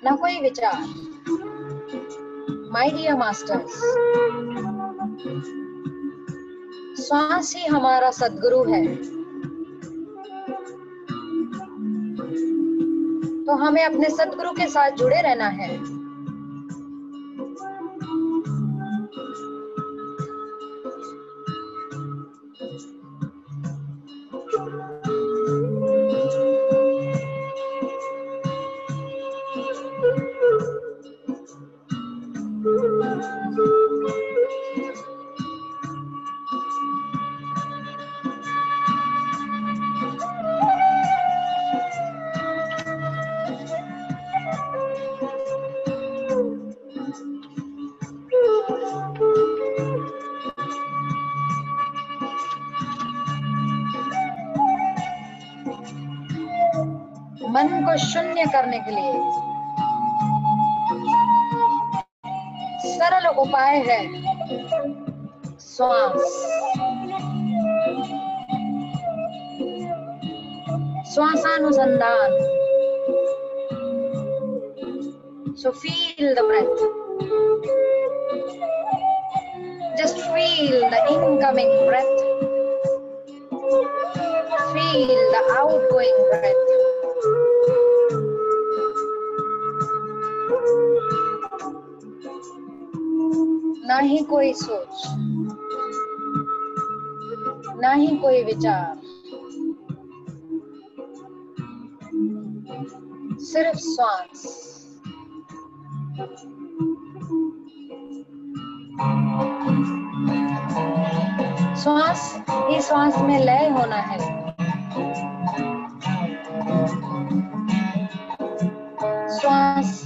ना कोई विचार। माय डियर मास्टर्स, श्वास ही हमारा सद्गुरु है। तो हमें अपने सद्गुरु के साथ जुड़े रहना है। मन को शून्य करने के लिए सरल उपाय है श्वास। श्वासानुसंधान, So feel the breath. Just feel the incoming breath. Feel the outgoing breath. ना ही कोई सोच, ना ही कोई विचार, सिर्फ श्वास। श्वास ही श्वास में लय होना है। श्वास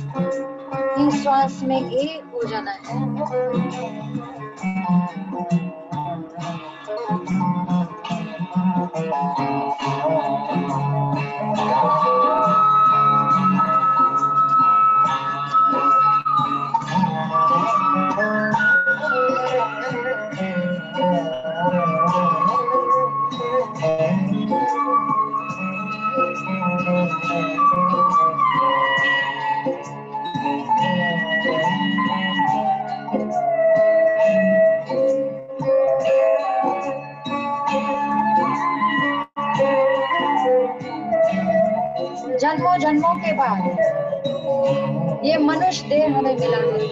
ही श्वास में एक हो जाना है। जन्मों जन्मों के बाद ये मनुष्य देह हमें मिला है।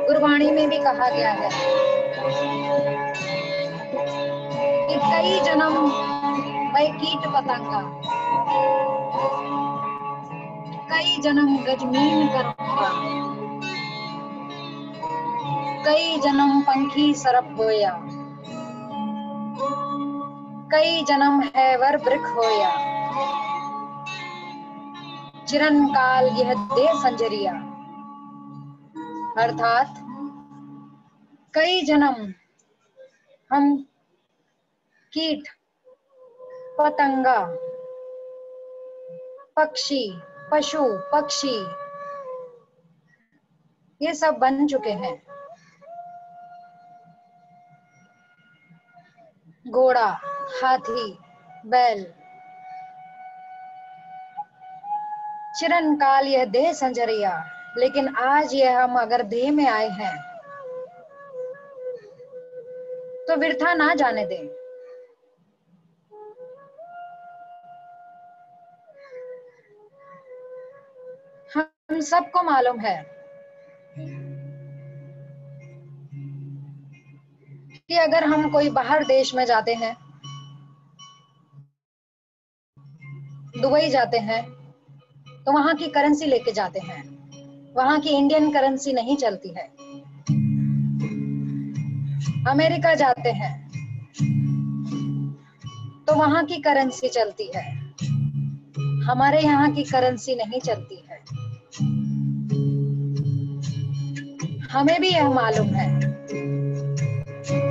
गुरबाणी में भी कहा गया है कि कई जन्म मैं कीट पतंगा, कई जन्म गजमीन करूंगा, कई जन्म पंखी सरप होया, कई जन्म है वर वृख होया, चिरन काल यह दे संजरिया। अर्थात कई जन्म हम कीट, पतंगा, पक्षी, पशु पक्षी ये सब बन चुके हैं। घोड़ा, हाथी, बैल, चिरन काल यह देह संजरिया। लेकिन आज यह हम अगर देह में आए हैं तो वृथा ना जाने दें। हम सबको मालूम है कि अगर हम कोई बाहर देश में जाते हैं, दुबई जाते हैं, तो वहां की करेंसी लेके जाते हैं। वहां की इंडियन करेंसी नहीं चलती है। अमेरिका जाते हैं तो वहां की करेंसी चलती है। हमारे यहाँ की करेंसी नहीं चलती है। हमें भी यह मालूम है,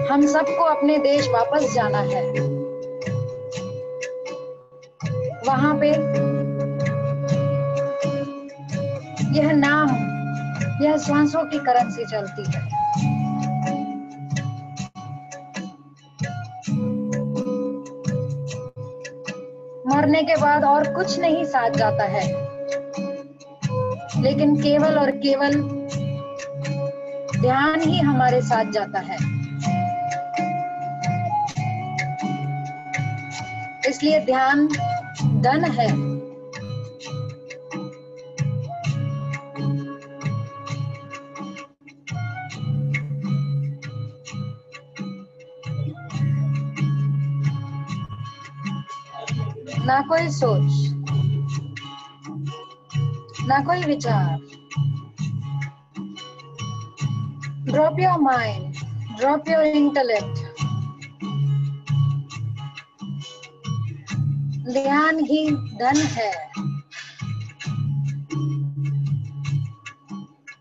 हम सबको अपने देश वापस जाना है। वहां पे यह नाम, यह श्वासों की करेंसी चलती है। मरने के बाद और कुछ नहीं साथ जाता है, लेकिन केवल और केवल ध्यान ही हमारे साथ जाता है। इसलिए ध्यान धन है। ना कोई सोच, ना कोई विचार। Drop your mind, drop your intellect. ध्यान ही धन है।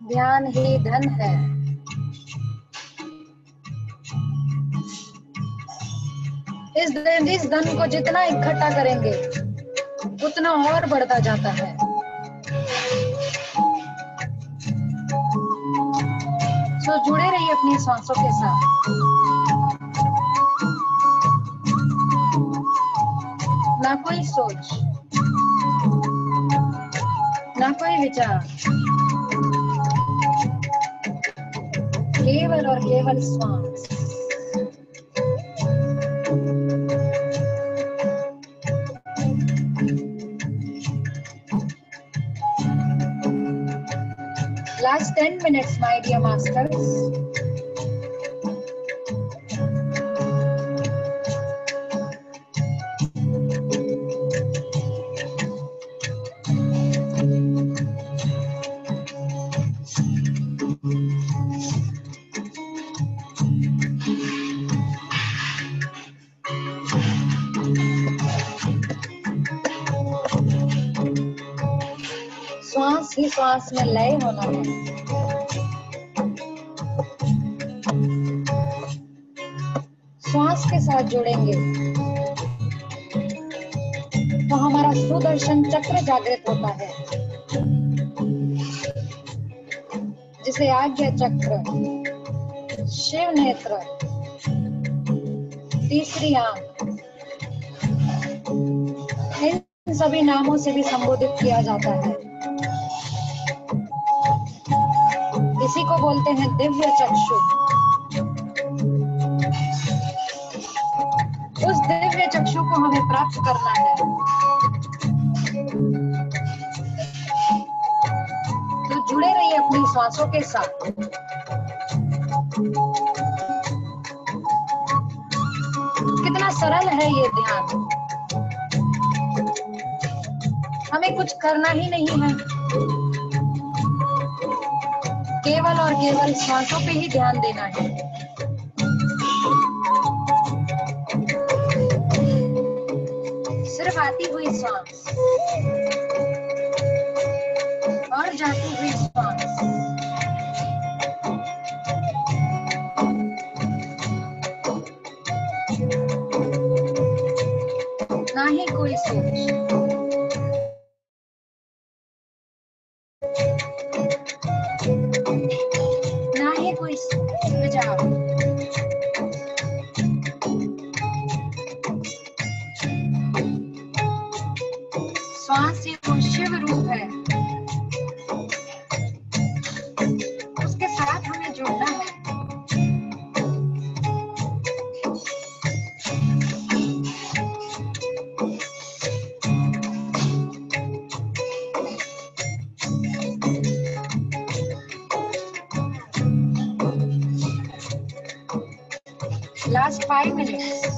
ध्यान ही धन है। इस धन को जितना इकट्ठा करेंगे उतना और बढ़ता जाता है। सो जुड़े रहिए अपनी सांसों के साथ। ना कोई सोच, ना कोई विचार, केवल और केवल श्वास। Last 10 minutes, my dear masters. श्वास ही श्वास में लय होना है। श्वास के साथ जुड़ेंगे तो हमारा सुदर्शन चक्र जागृत होता है, जिसे आज्ञा चक्र, शिव नेत्र, तीसरी आंख, इन सभी नामों से भी संबोधित किया जाता है। इसी को बोलते हैं दिव्य चक्षु। उस दिव्य चक्षु को हमें प्राप्त करना है। तो जुड़े रहिए अपनी श्वासों के साथ। कितना सरल है ये ध्यान। हमें कुछ करना ही नहीं है, केवल और केवल श्वासों पे ही ध्यान देना है। सिर्फ आती हुई श्वास और जाती हुई श्वास, ना ही कोई सोच, ना ही कोई विचार। श्वास ये तो शिव रूप है, उसके साथ हमें जुड़ना है। Last 5 minutes.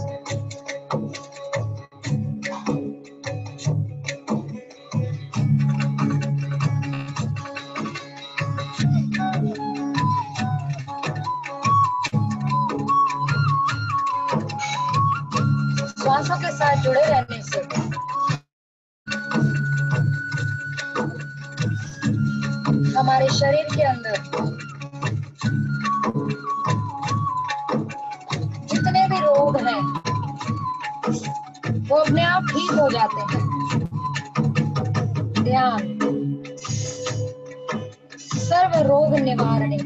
श्वासों के साथ जुड़े रहने से हमारे शरीर के अंदर जितने भी रोग हैं वो अपने आप ठीक हो जाते हैं। ध्यान सर्व रोग निवारणी।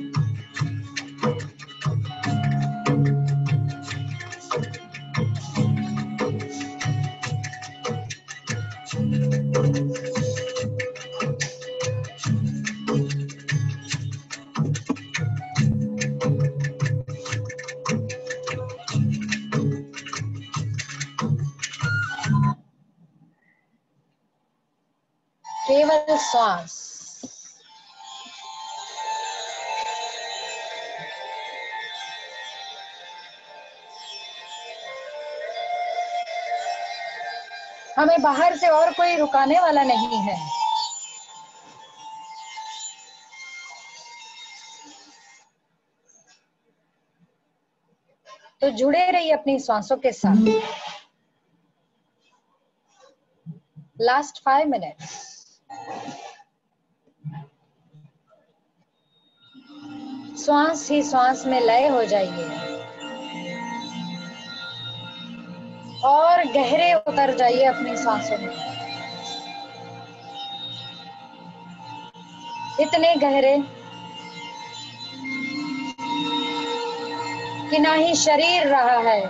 केवल श्वास। हमें बाहर से और कोई रुकाने वाला नहीं है। तो जुड़े रहिए अपनी श्वासों के साथ। Last 5 minutes. श्वास ही श्वास में लय हो जाइए और गहरे उतर जाइए अपनी सांसों में। इतने गहरे कि ना ही शरीर रहा है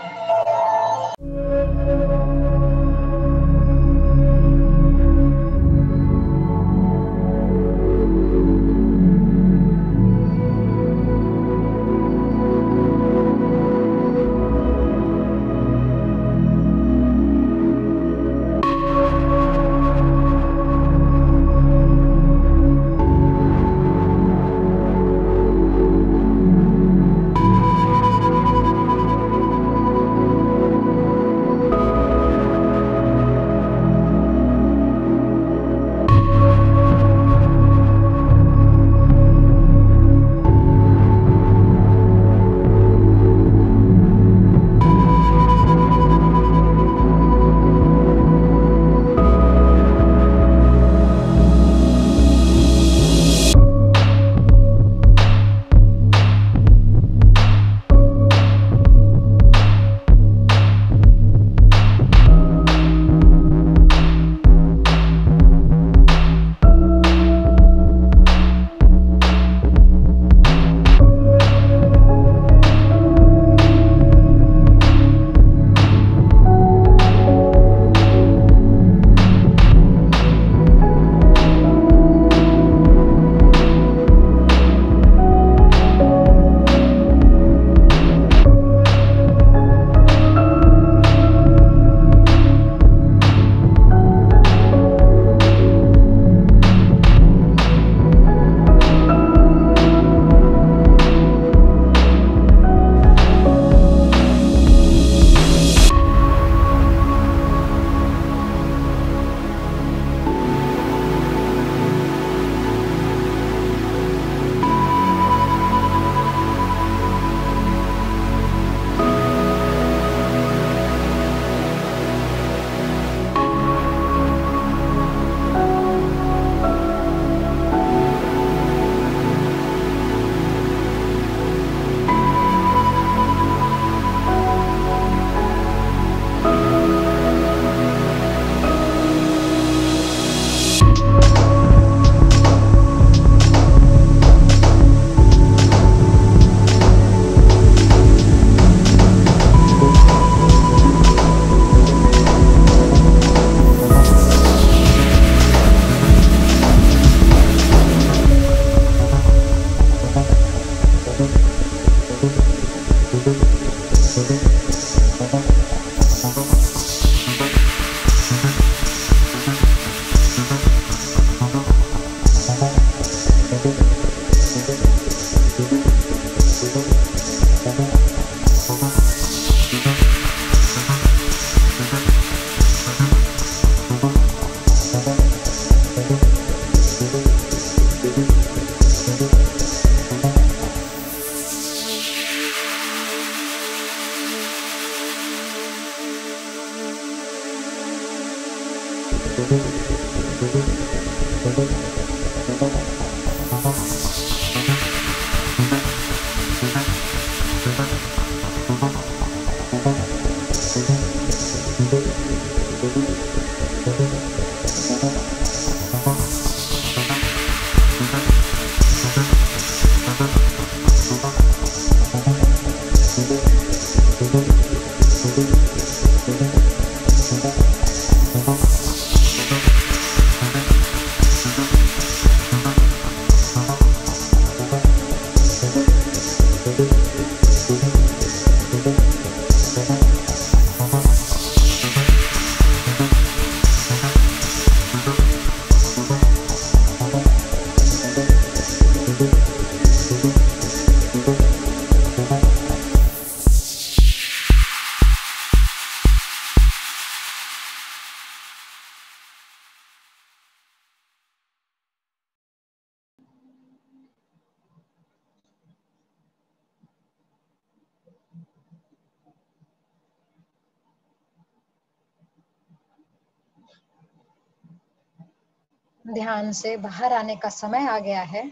ध्यान से बाहर आने का समय आ गया है।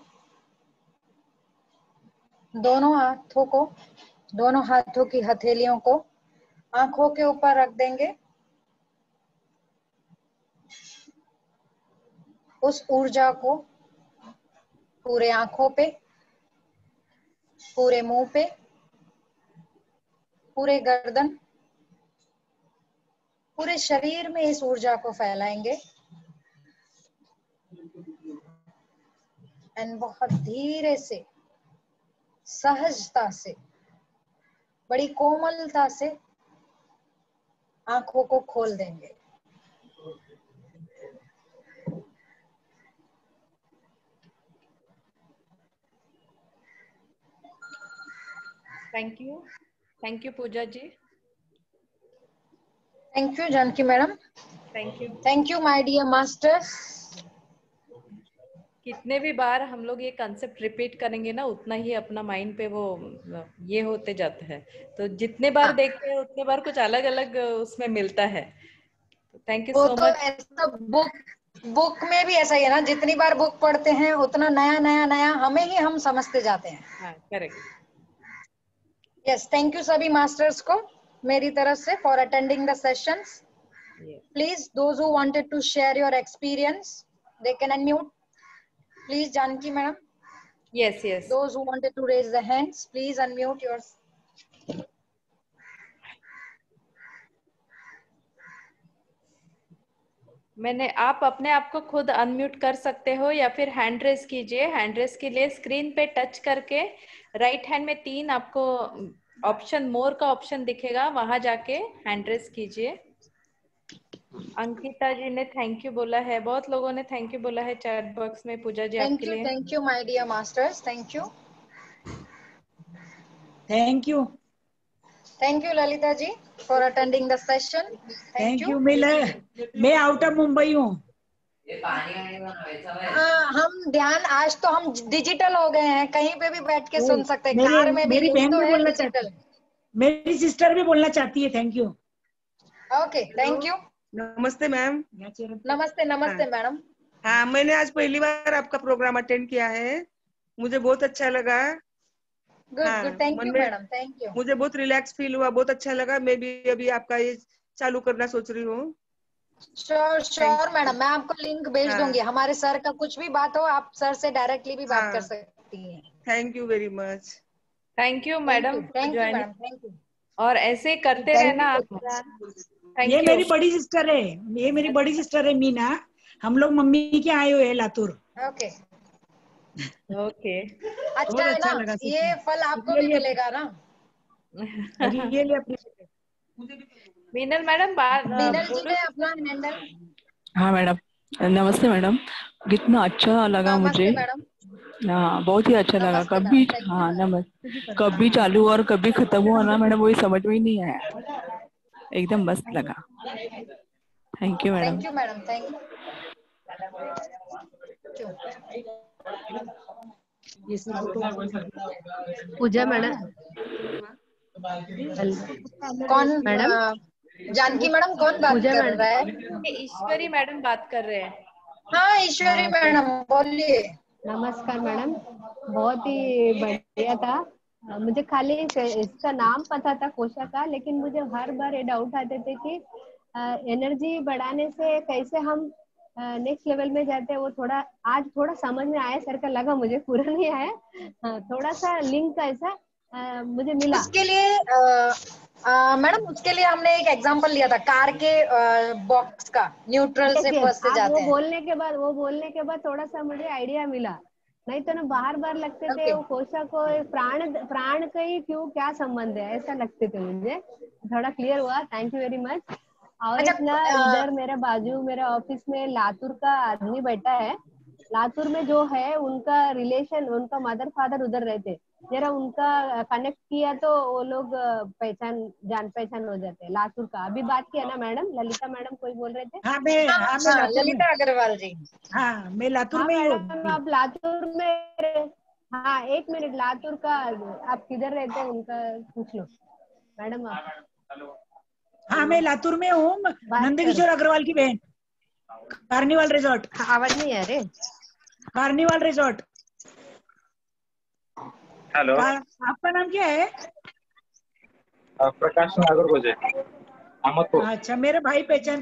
दोनों हाथों की हथेलियों को आंखों के ऊपर रख देंगे। उस ऊर्जा को पूरे आंखों पे, पूरे मुंह पे, पूरे गर्दन, पूरे शरीर में इस ऊर्जा को फैलाएंगे एंड बहुत धीरे से, सहजता से, बड़ी कोमलता से आंखों को खोल देंगे। Thank you Pooja ji. Thank you Janki madam. Thank you my dear masters. कितने भी बार हम लोग ये कंसेप्ट रिपीट करेंगे ना, उतना ही अपना माइंड पे वो ये होते जाता है। तो जितने बार देखते हैं उतने बार कुछ अलग अलग उसमें मिलता है। Thank you so much. ऐसा बुक में भी ऐसा ही है ना, जितनी बार बुक पढ़ते हैं उतना नया नया नया हमें ही हम समझते जाते हैं। हाँ, करेक्ट। यस, थैंक यू सभी मास्टर्स को मेरी तरफ से for attending the sessions. Please those who wanted to share your experience they can unmute. Please, Janki madam. Yes. Those who wanted to raise their hands, please unmute yours. आप अपने आप को खुद अनम्यूट कर सकते हो या फिर हैंड रेस कीजिए। हैंड रेस के लिए स्क्रीन पे टच करके राइट हैंड में 3 आपको ऑप्शन, मोर का ऑप्शन दिखेगा, वहां जाके हैंड रेस कीजिए। अंकिता जी ने थैंक यू बोला है, बहुत लोगों ने थैंक यू बोला है चैट बॉक्स में। पूजा जी आपके लिए thank you my dear masters. Thank you Lalita ji for attending the session. Thank you. मैं आउट ऑफ मुंबई हूँ। हम ध्यान आज तो हम डिजिटल हो गए हैं, कहीं पे भी बैठ के सुन सकते हैं। कार में भी मेरी बहन भी बोलना डिजिटल। मेरी सिस्टर भी बोलना चाहती है। Thank you. Okay, thank you. नमस्ते मैम। नमस्ते मैडम। हाँ, मैंने आज पहली बार आपका प्रोग्राम अटेंड किया है, मुझे बहुत अच्छा लगा। Good, thank you madam, thank you. मुझे बहुत रिलैक्स फील हुआ, बहुत अच्छा लगा। मैं भी अभी आपका ये चालू करना सोच रही हूँ। श्योर मैडम, मैं आपको लिंक भेज दूंगी। हमारे सर का कुछ भी बात हो, आप सर से डायरेक्टली भी बात कर सकती हैं। Thank you very much. Thank you madam. Thank you madam, thank you. और ऐसे करते रहना। ये मेरी बड़ी सिस्टर है, मीना। हम लोग मम्मी के आए हुए हैं लातूर। ओके। अच्छा है ना, ये फल आपको भी मिलेगा ना। मीनल मैडम मीनल जी ने अपना हैंडल। हाँ मैडम, नमस्ते मैडम। कितना अच्छा लगा मुझे। हाँ, बहुत ही अच्छा लगा। कभी नमस्ते, कभी चालू और कभी खत्म हुआ ना मैडम, वही समझ में ही नहीं आया। एकदम मस्त लगा। Thank you madam. Thank you madam, thank you. Pooja madam. कौन मैडम? जानकी मैडम कौन बात कर रहा है? ईश्वरी मैडम बात कर रहे हैं। हाँ ईश्वरी मैडम बोलिए। नमस्कार मैडम, बहुत ही बढ़िया था। मुझे खाली इसका नाम पता था कोशा का, लेकिन मुझे हर बार ये डाउट आते थे कि एनर्जी बढ़ाने से कैसे हम नेक्स्ट लेवल में जाते हैं। वो थोड़ा आज थोड़ा समझ में आया सर का, लगा मुझे, पूरा नहीं आया, थोड़ा सा लिंक ऐसा मुझे मिला। उसके लिए मैडम उसके लिए हमने एक एग्जांपल लिया था कार के बॉक्स का, न्यूट्रल से फर्स्ट से जाते हैं। वो बोलने के बाद थोड़ा सा मुझे आइडिया मिला, नहीं तो ना बार बार लगते थे वो कोशा को प्राण का ही क्यों, क्या संबंध है, ऐसा लगते थे मुझे। थोड़ा क्लियर हुआ, थैंक यू वेरी मच। और अच्छा, इधर मेरे बाजू मेरे ऑफिस में लातूर का आदमी बैठा है। लातूर में जो है उनका रिलेशन, उनका मदर फादर उधर रहते, जरा उनका कनेक्ट किया तो वो लोग जान पहचान हो जाते हैं। लातूर का अभी बात किया ना मैडम, ललिता मैडम कोई बोल रहे थे। हाँ मैं ललिता अग्रवाल जी। हाँ मैं लातूर में ही मैडम आप लातूर में, हाँ एक मिनट, लातूर का आप किधर रहते हैं उनका पूछ लो मैडम आप। हाँ मैं लातूर में हूँ, नंदकिशोर अग्रवाल की बहन, कार्निवल रिजॉर्ट। आवाज नहीं आ रही। Carnival resort. हेलो, आपका नाम क्या है? प्रकाश नागरगोजे, अहमदपुर। अच्छा, मेरे भाई पहचान